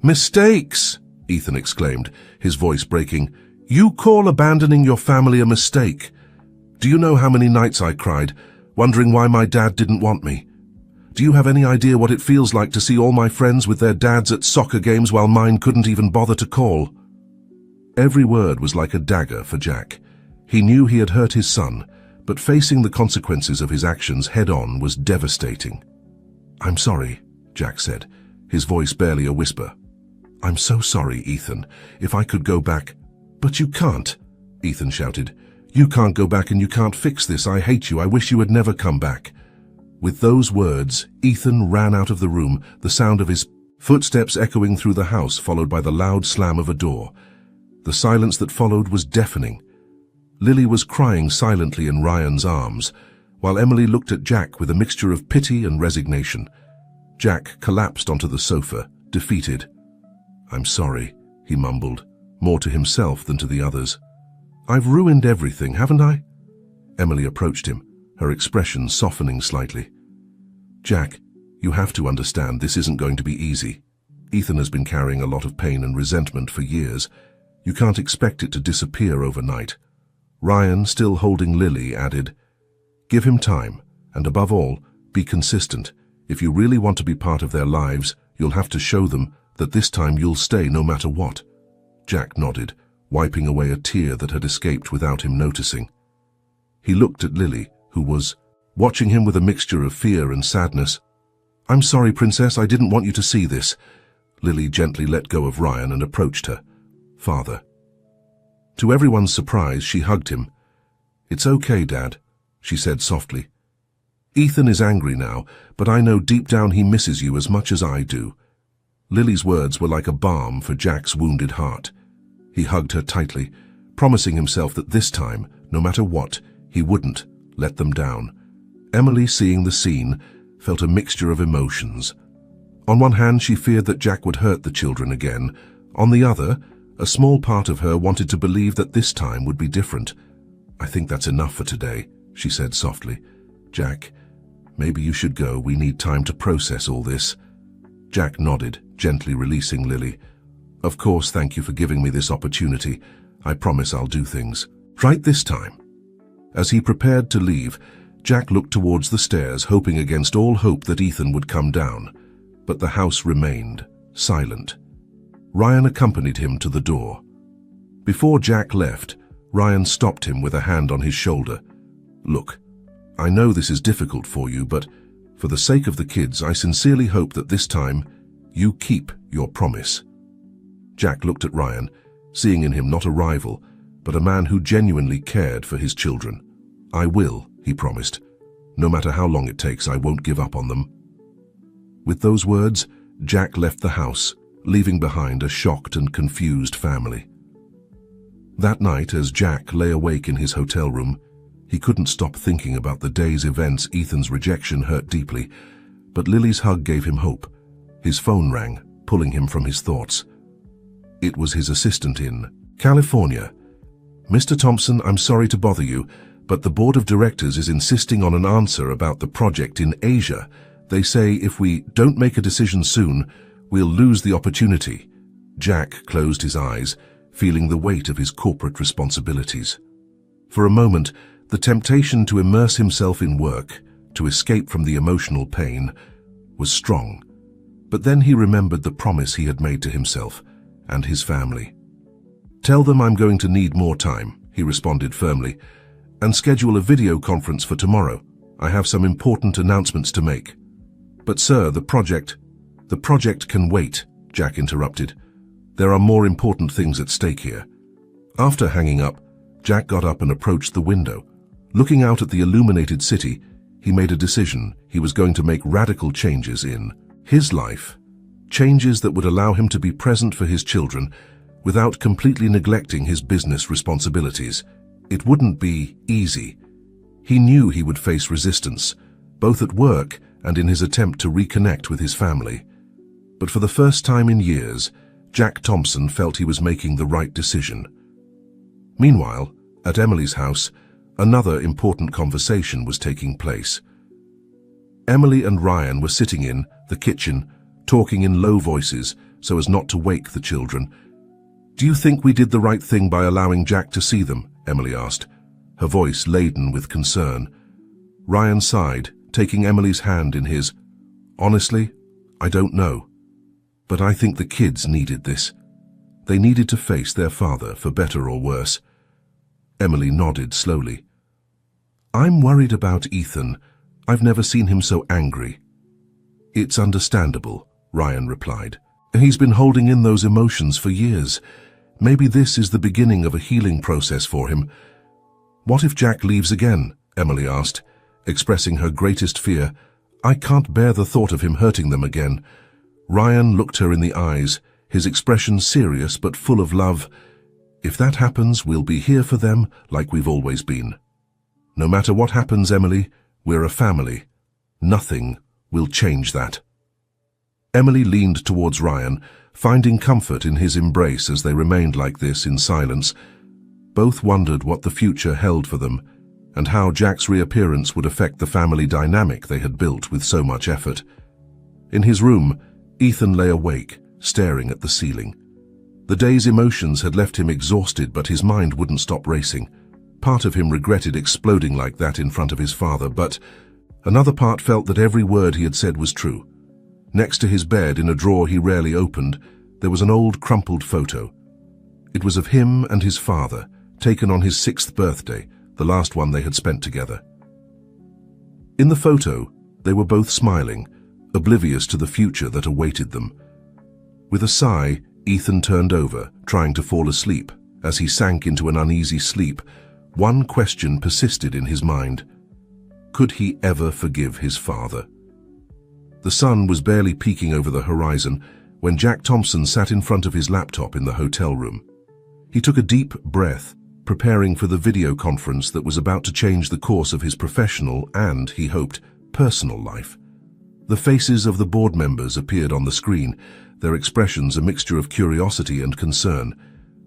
"Mistakes!" Ethan exclaimed, his voice breaking. "You call abandoning your family a mistake? Do you know how many nights I cried, wondering why my dad didn't want me? Do you have any idea what it feels like to see all my friends with their dads at soccer games while mine couldn't even bother to call?" Every word was like a dagger for Jack. He knew he had hurt his son, but facing the consequences of his actions head-on was devastating. "I'm sorry," Jack said, his voice barely a whisper. "I'm so sorry, Ethan. If I could go back—" "But you can't," Ethan shouted. "You can't go back and you can't fix this. I hate you. I wish you had never come back." With those words, Ethan ran out of the room, the sound of his footsteps echoing through the house, followed by the loud slam of a door. The silence that followed was deafening. Lily was crying silently in Ryan's arms, while Emily looked at Jack with a mixture of pity and resignation. Jack collapsed onto the sofa, defeated. "I'm sorry," he mumbled, more to himself than to the others. "I've ruined everything, haven't I?" Emily approached him, her expression softening slightly. "Jack, you have to understand this isn't going to be easy. Ethan has been carrying a lot of pain and resentment for years. You can't expect it to disappear overnight." Ryan, still holding Lily, added, "Give him time, and above all, be consistent. If you really want to be part of their lives, you'll have to show them that this time you'll stay no matter what." Jack nodded, wiping away a tear that had escaped without him noticing. He looked at Lily, who was watching him with a mixture of fear and sadness. "I'm sorry, Princess, I didn't want you to see this." Lily gently let go of Ryan and approached her. "Father." To everyone's surprise, she hugged him. "It's okay, Dad," she said softly. "Ethan is angry now, but I know deep down he misses you as much as I do." Lily's words were like a balm for Jack's wounded heart. He hugged her tightly, promising himself that this time, no matter what, he wouldn't let them down. Emily, seeing the scene, felt a mixture of emotions. On one hand, she feared that Jack would hurt the children again. On the other, a small part of her wanted to believe that this time would be different. "I think that's enough for today," she said softly. "Jack, maybe you should go. We need time to process all this." Jack nodded, gently releasing Lily. "Of course, thank you for giving me this opportunity. I promise I'll do things right this time." As he prepared to leave, Jack looked towards the stairs, hoping against all hope that Ethan would come down. But the house remained silent. Ryan accompanied him to the door. Before Jack left, Ryan stopped him with a hand on his shoulder. "Look, I know this is difficult for you, but for the sake of the kids, I sincerely hope that this time you keep your promise." Jack looked at Ryan, seeing in him not a rival, but a man who genuinely cared for his children. "I will," he promised. "No matter how long it takes, I won't give up on them." With those words, Jack left the house, leaving behind a shocked and confused family. That night, as Jack lay awake in his hotel room, he couldn't stop thinking about the day's events. Ethan's rejection hurt deeply, but Lily's hug gave him hope. His phone rang, pulling him from his thoughts. It was his assistant in California. "Mr. Thompson, I'm sorry to bother you, but the board of directors is insisting on an answer about the project in Asia. They say if we don't make a decision soon, we'll lose the opportunity." Jack closed his eyes, feeling the weight of his corporate responsibilities. For a moment, the temptation to immerse himself in work, to escape from the emotional pain, was strong. But then he remembered the promise he had made to himself and his family. "Tell them I'm going to need more time," he responded firmly, "and schedule a video conference for tomorrow. I have some important announcements to make." "But sir, the project can wait," Jack interrupted. "There are more important things at stake here." After hanging up, Jack got up and approached the window. Looking out at the illuminated city, he made a decision. He was going to make radical changes in his life, changes that would allow him to be present for his children without completely neglecting his business responsibilities. It wouldn't be easy. He knew he would face resistance, both at work and in his attempt to reconnect with his family. But for the first time in years, Jack Thompson felt he was making the right decision. Meanwhile, at Emily's house, another important conversation was taking place. Emily and Ryan were sitting in the kitchen, talking in low voices so as not to wake the children. "Do you think we did the right thing by allowing Jack to see them?" Emily asked, her voice laden with concern. Ryan sighed, taking Emily's hand in his. "Honestly, I don't know. But I think the kids needed this. They needed to face their father, for better or worse." Emily nodded slowly. "I'm worried about Ethan. I've never seen him so angry." "It's understandable," Ryan replied. "He's been holding in those emotions for years. Maybe this is the beginning of a healing process for him." "What if Jack leaves again?" Emily asked, expressing her greatest fear. "I can't bear the thought of him hurting them again." Ryan looked her in the eyes, his expression serious but full of love. "If that happens, we'll be here for them like we've always been. No matter what happens, Emily, we're a family. Nothing will change that." Emily leaned towards Ryan, finding comfort in his embrace as they remained like this in silence. Both wondered what the future held for them, and how Jack's reappearance would affect the family dynamic they had built with so much effort. In his room, Ethan lay awake, staring at the ceiling. The day's emotions had left him exhausted, but his mind wouldn't stop racing. Part of him regretted exploding like that in front of his father, but another part felt that every word he had said was true. Next to his bed, in a drawer he rarely opened, there was an old crumpled photo. It was of him and his father, taken on his 6th birthday, the last one they had spent together. In the photo, they were both smiling, oblivious to the future that awaited them. With a sigh, Ethan turned over, trying to fall asleep, As he sank into an uneasy sleep, one question persisted in his mind. Could he ever forgive his father? The sun was barely peeking over the horizon when Jack Thompson sat in front of his laptop in the hotel room. He took a deep breath, preparing for the video conference that was about to change the course of his professional and, he hoped, personal life. The faces of the board members appeared on the screen, their expressions a mixture of curiosity and concern.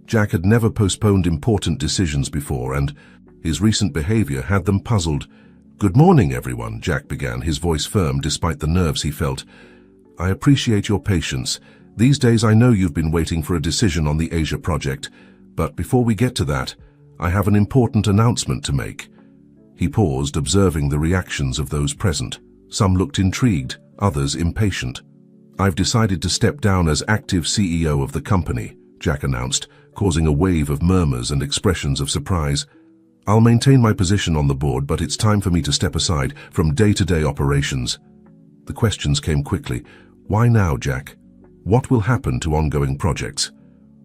Jack had never postponed important decisions before, and his recent behavior had them puzzled. "Good morning, everyone," Jack began, his voice firm despite the nerves he felt. "I appreciate your patience. These days I know you've been waiting for a decision on the Asia project, but before we get to that, I have an important announcement to make." He paused, observing the reactions of those present. Some looked intrigued, others impatient. "I've decided to step down as active CEO of the company," Jack announced, causing a wave of murmurs and expressions of surprise. "I'll maintain my position on the board, but it's time for me to step aside from day-to-day operations." The questions came quickly. "Why now, Jack? What will happen to ongoing projects?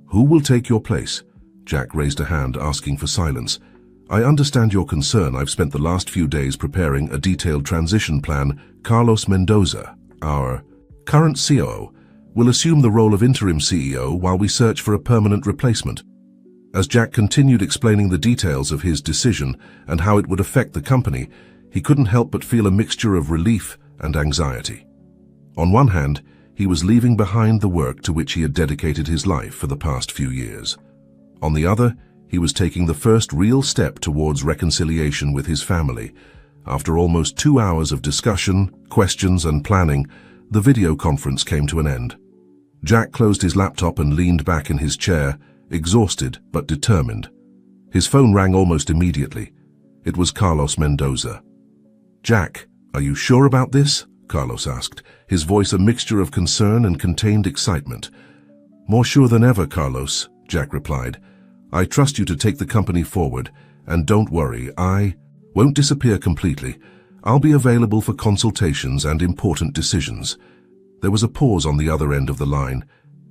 Who will take your place?" Jack raised a hand, asking for silence. "I understand your concern. I've spent the last few days preparing a detailed transition plan. Carlos Mendoza, our current COO, will assume the role of interim CEO while we search for a permanent replacement." As Jack continued explaining the details of his decision and how it would affect the company, he couldn't help but feel a mixture of relief and anxiety. On one hand, he was leaving behind the work to which he had dedicated his life for the past few years. On the other, he was taking the first real step towards reconciliation with his family. After almost 2 hours of discussion, questions, and planning, the video conference came to an end. Jack closed his laptop and leaned back in his chair, exhausted but determined. His phone rang almost immediately. It was Carlos Mendoza. "Jack, are you sure about this?" Carlos asked, his voice a mixture of concern and contained excitement. "More sure than ever, Carlos," Jack replied. "I trust you to take the company forward, and don't worry, I won't disappear completely. I'll be available for consultations and important decisions." There was a pause on the other end of the line.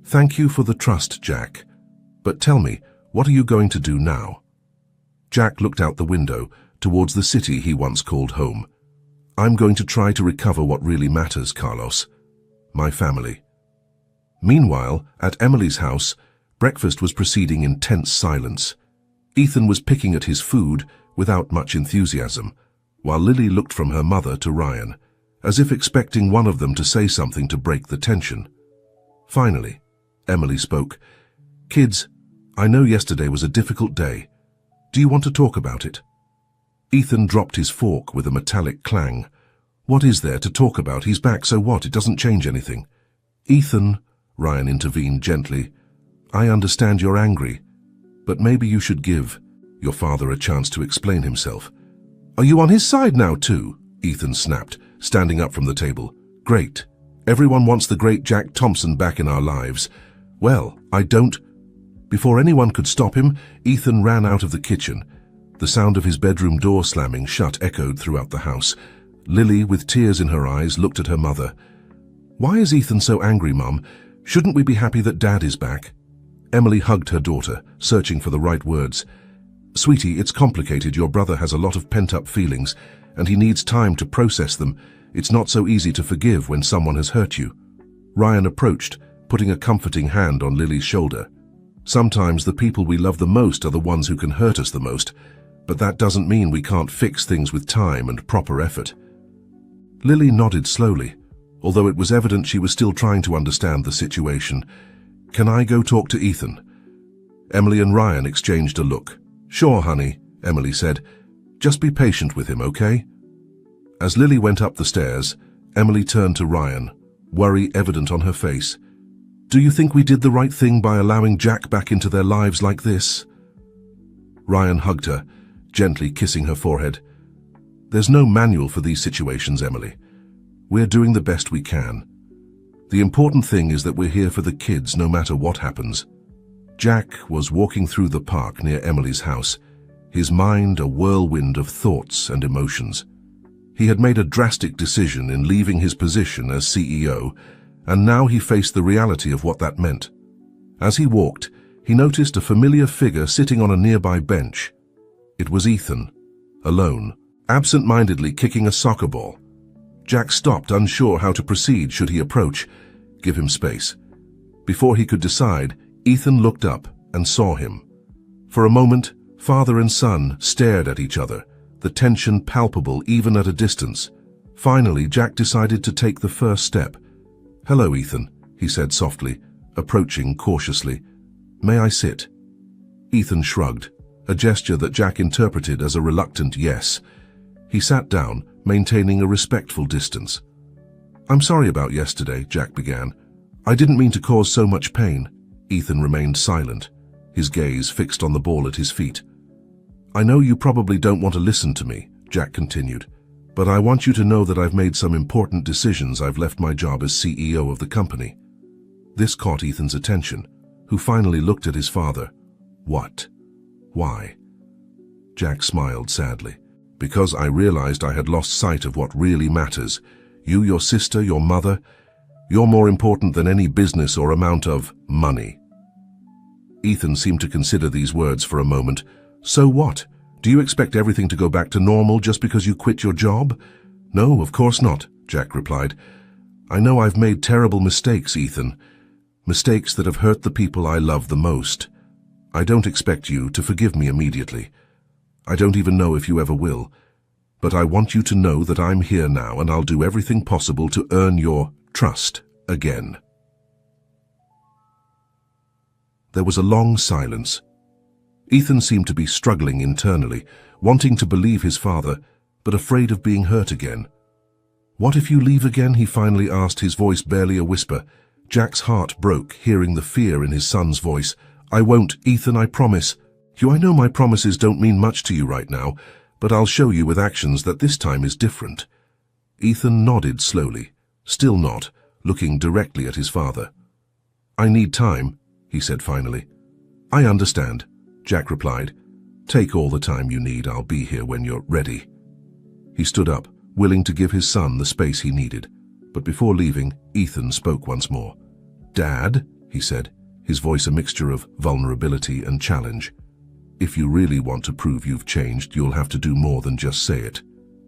"Thank you for the trust, Jack. But tell me, what are you going to do now?" Jack looked out the window, towards the city he once called home. "I'm going to try to recover what really matters, Carlos. My family." Meanwhile, at Emily's house, breakfast was proceeding in tense silence. Ethan was picking at his food without much enthusiasm, while Lily looked from her mother to Ryan, as if expecting one of them to say something to break the tension. Finally, Emily spoke. "Kids, I know yesterday was a difficult day. Do you want to talk about it?" Ethan dropped his fork with a metallic clang. "What is there to talk about? He's back, so what? It doesn't change anything." "Ethan," Ryan intervened gently, "I understand you're angry, but maybe you should give your father a chance to explain himself." "Are you on his side now too?" Ethan snapped, standing up from the table. "Great. Everyone wants the great Jack Thompson back in our lives. Well, I don't—" Before anyone could stop him, Ethan ran out of the kitchen. The sound of his bedroom door slamming shut echoed throughout the house. Lily, with tears in her eyes, looked at her mother. "Why is Ethan so angry, Mum? Shouldn't we be happy that Dad is back?" Emily hugged her daughter, searching for the right words. "Sweetie, it's complicated. Your brother has a lot of pent-up feelings, and he needs time to process them. It's not so easy to forgive when someone has hurt you." Ryan approached, putting a comforting hand on Lily's shoulder. "Sometimes the people we love the most are the ones who can hurt us the most, but that doesn't mean we can't fix things with time and proper effort." Lily nodded slowly, although it was evident she was still trying to understand the situation. "Can I go talk to Ethan?" Emily and Ryan exchanged a look. "Sure, honey," Emily said. "Just be patient with him, okay?" As Lily went up the stairs, Emily turned to Ryan, worry evident on her face. "Do you think we did the right thing by allowing Jack back into their lives like this?" Ryan hugged her, gently kissing her forehead. "There's no manual for these situations, Emily. We're doing the best we can. The important thing is that we're here for the kids no matter what happens." Jack was walking through the park near Emily's house, his mind a whirlwind of thoughts and emotions. He had made a drastic decision in leaving his position as CEO, and now he faced the reality of what that meant. As he walked, he noticed a familiar figure sitting on a nearby bench. It was Ethan, alone, absent-mindedly kicking a soccer ball. Jack stopped, unsure how to proceed. Should he approach? Give him space. Before he could decide, Ethan looked up and saw him. For a moment, father and son stared at each other, the tension palpable even at a distance. Finally, Jack decided to take the first step. "Hello, Ethan," he said softly, approaching cautiously. "May I sit?" Ethan shrugged, a gesture that Jack interpreted as a reluctant yes. He sat down, maintaining a respectful distance. "I'm sorry about yesterday," Jack began. "I didn't mean to cause so much pain." Ethan remained silent, his gaze fixed on the ball at his feet. "I know you probably don't want to listen to me," Jack continued, "but I want you to know that I've made some important decisions. I've left my job as CEO of the company." This caught Ethan's attention, who finally looked at his father. "What? Why?" Jack smiled sadly. "Because I realized I had lost sight of what really matters. You, your sister, your mother. You're more important than any business or amount of money." Ethan seemed to consider these words for a moment. "So what? Do you expect everything to go back to normal just because you quit your job?" "No, of course not," Jack replied. "I know I've made terrible mistakes, Ethan. Mistakes that have hurt the people I love the most. I don't expect you to forgive me immediately. I don't even know if you ever will. But I want you to know that I'm here now and I'll do everything possible to earn your trust again." There was a long silence. Ethan seemed to be struggling internally, wanting to believe his father, but afraid of being hurt again. "What if you leave again?" he finally asked, his voice barely a whisper. Jack's heart broke, hearing the fear in his son's voice. "I won't, Ethan, I promise. I know my promises don't mean much to you right now, but I'll show you with actions that this time is different." Ethan nodded slowly, still not, looking directly at his father. "I need time," he said finally. "I understand," Jack replied. "Take all the time you need. I'll be here when you're ready." He stood up, willing to give his son the space he needed. But before leaving, Ethan spoke once more. "Dad," he said, his voice a mixture of vulnerability and challenge. "If you really want to prove you've changed, you'll have to do more than just say it."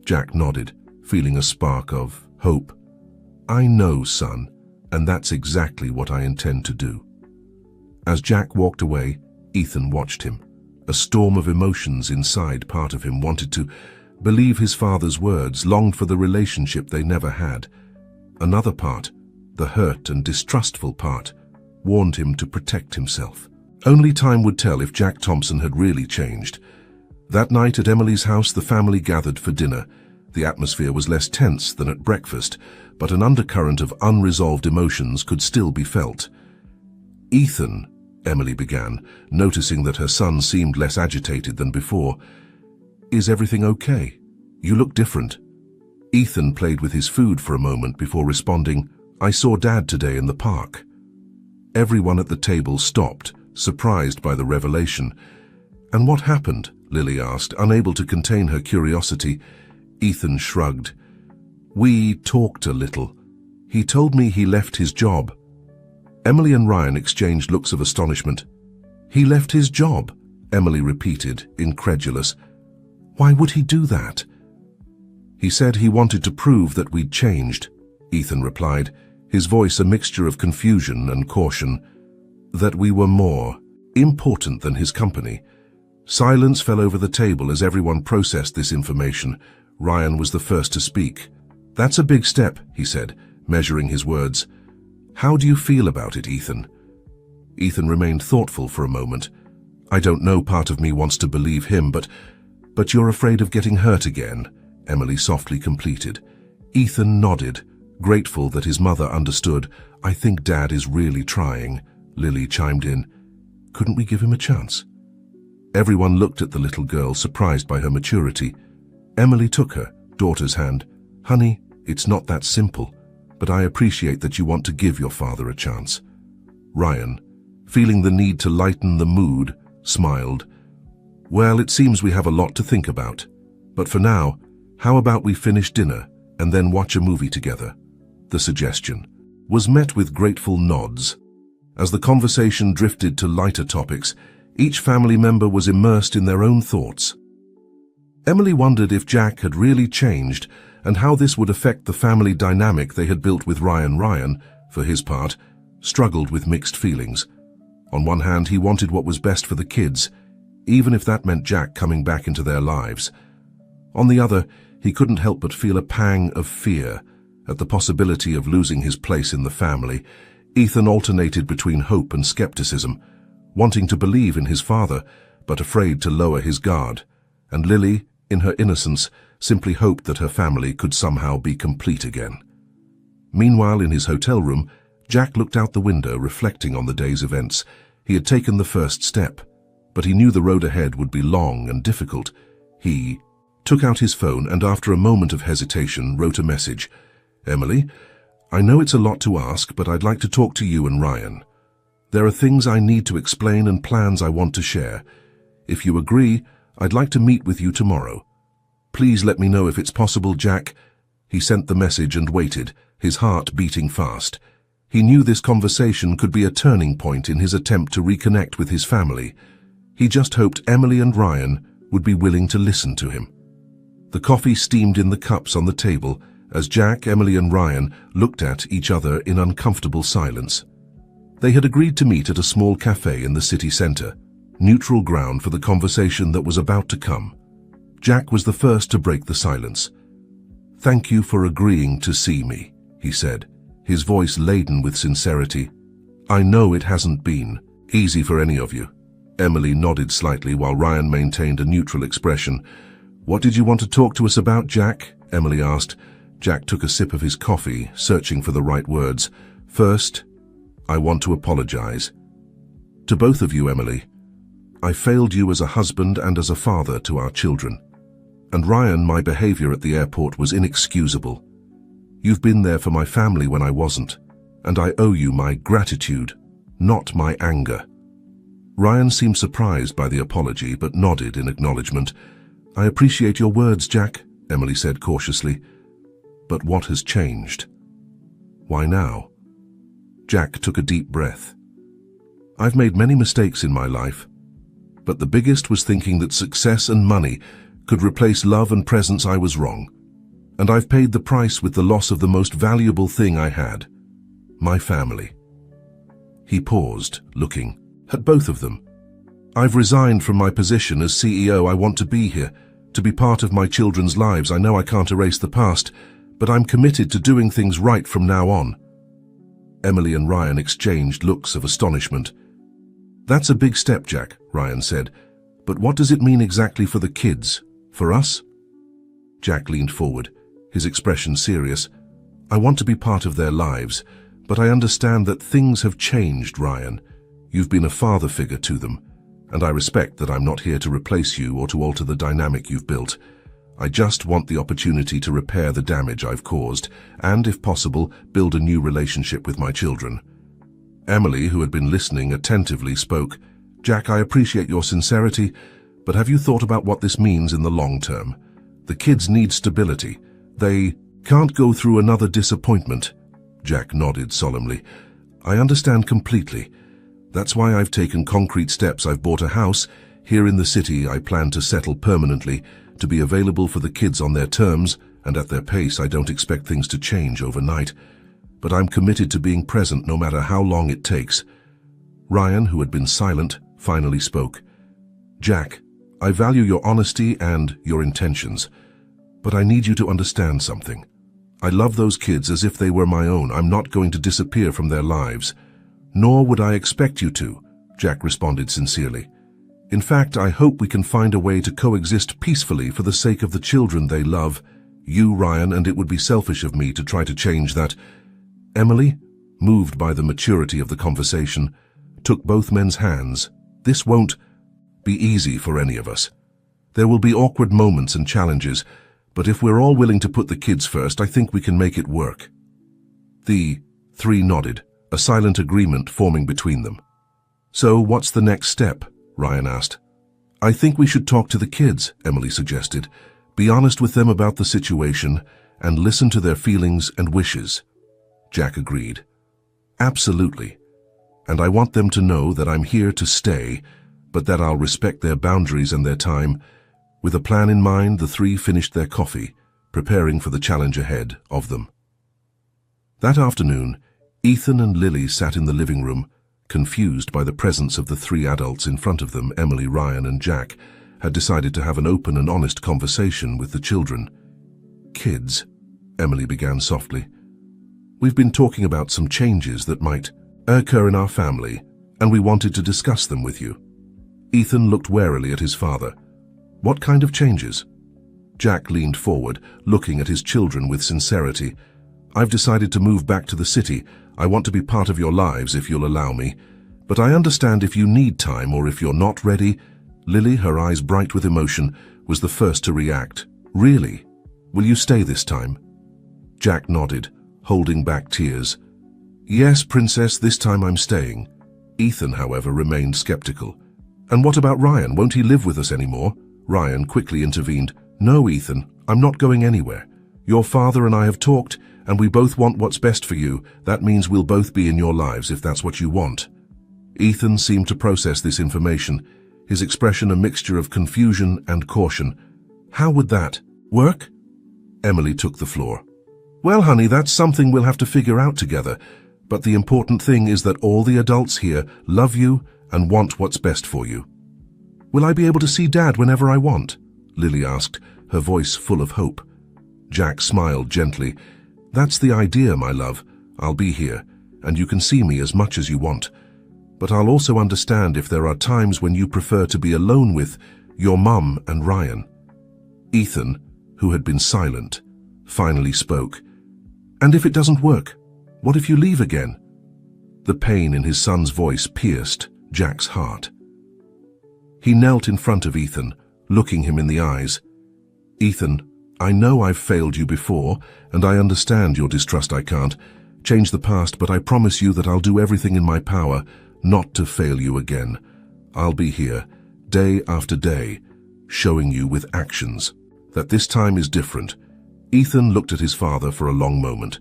Jack nodded, feeling a spark of hope. "I know, son, and that's exactly what I intend to do." As Jack walked away, Ethan watched him. A storm of emotions inside. Part of him wanted to believe his father's words, longed for the relationship they never had. Another part, the hurt and distrustful part, warned him to protect himself. Only time would tell if Jack Thompson had really changed. That night at Emily's house, the family gathered for dinner. The atmosphere was less tense than at breakfast, but an undercurrent of unresolved emotions could still be felt. "Ethan," Emily began, noticing that her son seemed less agitated than before. "Is everything okay? You look different." Ethan played with his food for a moment before responding, "I saw Dad today in the park." Everyone at the table stopped, surprised by the revelation. "And what happened?" Lily asked, unable to contain her curiosity. Ethan shrugged. "We talked a little. He told me he left his job." Emily and Ryan exchanged looks of astonishment. "He left his job?" Emily repeated, incredulous. "Why would he do that?" "He said he wanted to prove that we'd changed," Ethan replied, his voice a mixture of confusion and caution. "That we were more important than his company." Silence fell over the table as everyone processed this information. Ryan was the first to speak. "That's a big step," he said, measuring his words. "How do you feel about it, Ethan?" Ethan remained thoughtful for a moment. "I don't know, part of me wants to believe him, but you're afraid of getting hurt again," Emily softly completed. Ethan nodded, grateful that his mother understood. "I think Dad is really trying," Lily chimed in. "Couldn't we give him a chance?" Everyone looked at the little girl, surprised by her maturity. Emily took her daughter's hand. "Honey, it's not that simple, but I appreciate that you want to give your father a chance." Ryan, feeling the need to lighten the mood, smiled. "Well, it seems we have a lot to think about. But for now, how about we finish dinner and then watch a movie together?" The suggestion was met with grateful nods. As the conversation drifted to lighter topics, each family member was immersed in their own thoughts. Emily wondered if Jack had really changed and how this would affect the family dynamic they had built with Ryan. Ryan, for his part, struggled with mixed feelings. On one hand, he wanted what was best for the kids, even if that meant Jack coming back into their lives. On the other, he couldn't help but feel a pang of fear at the possibility of losing his place in the family. Ethan alternated between hope and skepticism, wanting to believe in his father, but afraid to lower his guard. And Lily, in her innocence, simply hoped that her family could somehow be complete again. Meanwhile, in his hotel room, Jack looked out the window, reflecting on the day's events. He had taken the first step, but he knew the road ahead would be long and difficult. He took out his phone and, after a moment of hesitation, wrote a message. "Emily, I know it's a lot to ask, but I'd like to talk to you and Ryan. There are things I need to explain and plans I want to share. If you agree, I'd like to meet with you tomorrow. Please let me know if it's possible, Jack." He sent the message and waited, his heart beating fast. He knew this conversation could be a turning point in his attempt to reconnect with his family. He just hoped Emily and Ryan would be willing to listen to him. The coffee steamed in the cups on the table as Jack, Emily and Ryan looked at each other in uncomfortable silence. They had agreed to meet at a small cafe in the city center, neutral ground for the conversation that was about to come. Jack was the first to break the silence. "Thank you for agreeing to see me," he said, his voice laden with sincerity. "I know it hasn't been easy for any of you." Emily nodded slightly while Ryan maintained a neutral expression. "What did you want to talk to us about, Jack?" Emily asked. Jack took a sip of his coffee, searching for the right words. "First, I want to apologize. To both of you, Emily. I failed you as a husband and as a father to our children. And Ryan, my behavior at the airport was inexcusable. You've been there for my family when I wasn't, and I owe you my gratitude, not my anger." Ryan seemed surprised by the apology, but nodded in acknowledgement. "I appreciate your words, Jack," Emily said cautiously. "But what has changed? Why now?" Jack took a deep breath. "I've made many mistakes in my life, but the biggest was thinking that success and money could replace love and presence. I was wrong, and I've paid the price with the loss of the most valuable thing I had, my family." He paused, looking at both of them. "I've resigned from my position as CEO. I want to be here, to be part of my children's lives. I know I can't erase the past, but I'm committed to doing things right from now on." Emily and Ryan exchanged looks of astonishment. "That's a big step, Jack," Ryan said. "But what does it mean exactly for the kids? For us?" Jack leaned forward, his expression serious. "I want to be part of their lives, but I understand that things have changed, Ryan. You've been a father figure to them, and I respect that I'm not here to replace you or to alter the dynamic you've built. I just want the opportunity to repair the damage I've caused and, if possible, build a new relationship with my children." Emily, who had been listening attentively, spoke. "Jack, I appreciate your sincerity, but have you thought about what this means in the long term? The kids need stability. They can't go through another disappointment." Jack nodded solemnly. "I understand completely. That's why I've taken concrete steps. I've bought a house here in the city. I plan to settle permanently, to be available for the kids on their terms and at their pace. I don't expect things to change overnight, but I'm committed to being present no matter how long it takes." Ryan, who had been silent, finally spoke. "Jack, I value your honesty and your intentions, but I need you to understand something. I love those kids as if they were my own. I'm not going to disappear from their lives. Nor would I expect you to," Jack responded sincerely. "In fact, I hope we can find a way to coexist peacefully for the sake of the children they love, you, Ryan, and it would be selfish of me to try to change that." Emily, moved by the maturity of the conversation, took both men's hands. "This won't be easy for any of us. There will be awkward moments and challenges, but if we're all willing to put the kids first, I think we can make it work." The three nodded, a silent agreement forming between them. "So what's the next step?" Ryan asked. "I think we should talk to the kids," Emily suggested. "Be honest with them about the situation and listen to their feelings and wishes." Jack agreed. "Absolutely. and I want them to know that I'm here to stay, but that I'll respect their boundaries and their time. With a plan in mind, the three finished their coffee, preparing for the challenge ahead of them. That afternoon, Ethan and Lily sat in the living room, confused by the presence of the three adults in front of them. Emily, Ryan, and Jack had decided to have an open and honest conversation with the children. "Kids," Emily began softly, "we've been talking about some changes that might occur in our family, and we wanted to discuss them with you." Ethan looked warily at his father. "What kind of changes?" Jack leaned forward, looking at his children with sincerity. "I've decided to move back to the city. I want to be part of your lives if you'll allow me. But I understand if you need time or if you're not ready." Lily, her eyes bright with emotion, was the first to react. "Really? Will you stay this time?" Jack nodded, holding back tears. "Yes, Princess, this time I'm staying." Ethan, however, remained skeptical. "And what about Ryan? Won't he live with us anymore?" Ryan quickly intervened. "No, Ethan, I'm not going anywhere. Your father and I have talked, and we both want what's best for you. That means we'll both be in your lives if that's what you want." Ethan seemed to process this information, his expression a mixture of confusion and caution. "How would that work?" Emily took the floor. "Well, honey, that's something we'll have to figure out together. But the important thing is that all the adults here love you and want what's best for you." "Will I be able to see Dad whenever I want?" Lily asked, her voice full of hope. Jack smiled gently. "That's the idea, my love. I'll be here, and you can see me as much as you want. But I'll also understand if there are times when you prefer to be alone with your mum and Ryan." Ethan, who had been silent, finally spoke. "And if it doesn't work? What if you leave again?" The pain in his son's voice pierced Jack's heart. He knelt in front of Ethan, looking him in the eyes. "Ethan, I know I've failed you before, and I understand your distrust. I can't change the past, but I promise you that I'll do everything in my power not to fail you again. I'll be here, day after day, showing you with actions that this time is different." Ethan looked at his father for a long moment,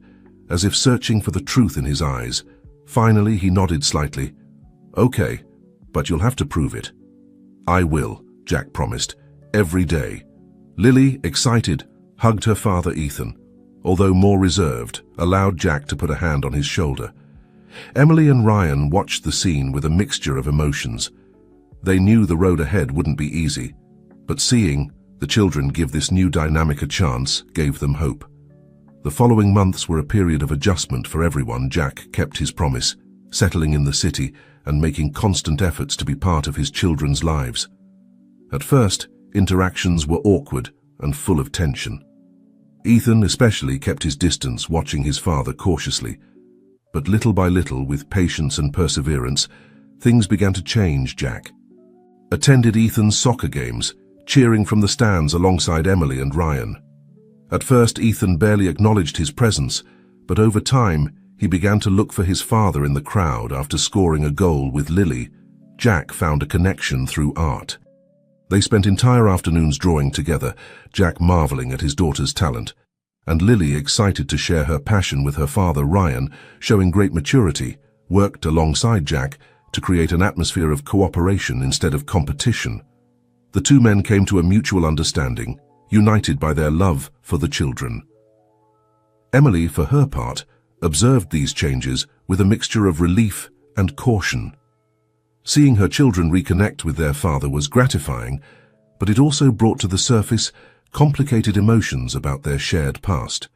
as if searching for the truth in his eyes. Finally, he nodded slightly. "Okay, but you'll have to prove it." "I will," Jack promised, "every day." Lily, excited, hugged her father Ethan, although more reserved, allowed Jack to put a hand on his shoulder. Emily and Ryan watched the scene with a mixture of emotions. They knew the road ahead wouldn't be easy, but seeing the children give this new dynamic a chance gave them hope. The following months were a period of adjustment for everyone. Jack kept his promise, settling in the city and making constant efforts to be part of his children's lives. At first, interactions were awkward and full of tension. Ethan especially kept his distance, watching his father cautiously. But little by little, with patience and perseverance, things began to change. Jack attended Ethan's soccer games, cheering from the stands alongside Emily and Ryan. At first, Ethan barely acknowledged his presence, but over time, he began to look for his father in the crowd. After scoring a goal with Lily, Jack found a connection through art. They spent entire afternoons drawing together, Jack marveling at his daughter's talent, and Lily, excited to share her passion with her father Ryan, showing great maturity, worked alongside Jack to create an atmosphere of cooperation instead of competition. The two men came to a mutual understanding, united by their love for the children. Emily, for her part, observed these changes with a mixture of relief and caution. Seeing her children reconnect with their father was gratifying, but it also brought to the surface complicated emotions about their shared past.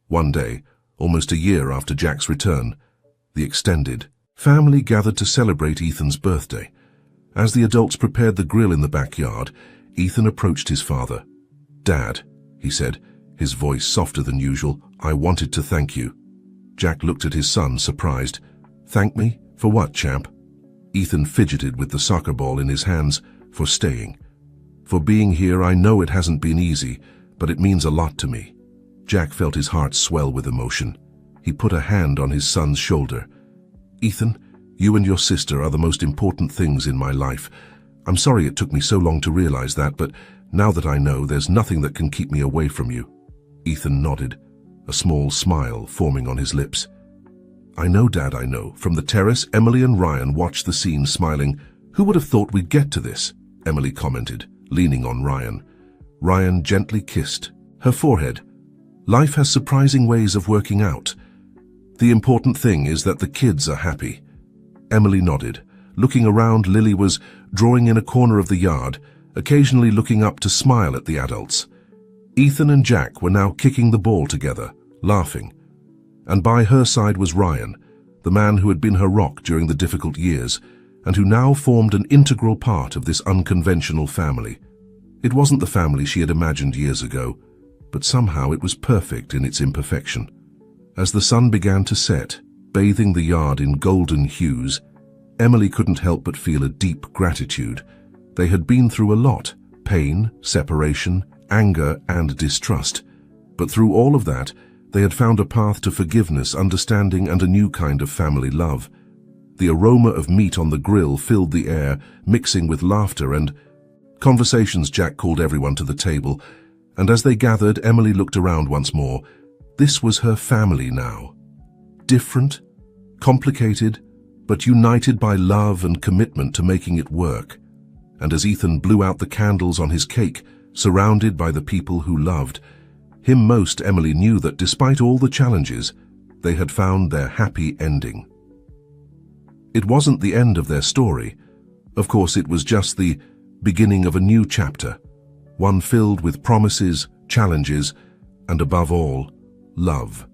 One day, almost a year after Jack's return, the extended family gathered to celebrate Ethan's birthday. As the adults prepared the grill in the backyard, Ethan approached his father. "Dad," he said, his voice softer than usual, "I wanted to thank you." Jack looked at his son, surprised. "Thank me? For what, champ?" Ethan fidgeted with the soccer ball in his hands. "For staying. For being here. I know it hasn't been easy, but it means a lot to me." Jack felt his heart swell with emotion. He put a hand on his son's shoulder. "Ethan, you and your sister are the most important things in my life. I'm sorry it took me so long to realize that, but now that I know, there's nothing that can keep me away from you." Ethan nodded, a small smile forming on his lips. "I know, Dad, I know." From the terrace, Emily and Ryan watched the scene, smiling. "Who would have thought we'd get to this?" Emily commented, leaning on Ryan. Ryan gently kissed her forehead. "Life has surprising ways of working out. The important thing is that the kids are happy." Emily nodded. Looking around, Lily was drawing in a corner of the yard, occasionally looking up to smile at the adults. Ethan and Jack were now kicking the ball together, laughing. And by her side was Ryan, the man who had been her rock during the difficult years, and who now formed an integral part of this unconventional family. It wasn't the family she had imagined years ago, but somehow it was perfect in its imperfection. As the sun began to set, bathing the yard in golden hues, Emily couldn't help but feel a deep gratitude. They had been through a lot: pain, separation, anger, and distrust. But through all of that, they had found a path to forgiveness, understanding, and a new kind of family love. The aroma of meat on the grill filled the air, mixing with laughter and conversations. Jack called everyone to the table, and as they gathered, Emily looked around once more. This was her family now. Different, complicated, but united by love and commitment to making it work. And as Ethan blew out the candles on his cake, surrounded by the people who loved him most, Emily knew that despite all the challenges, they had found their happy ending. It wasn't the end of their story. Of course, it was just the beginning of a new chapter, one filled with promises, challenges, and above all, love.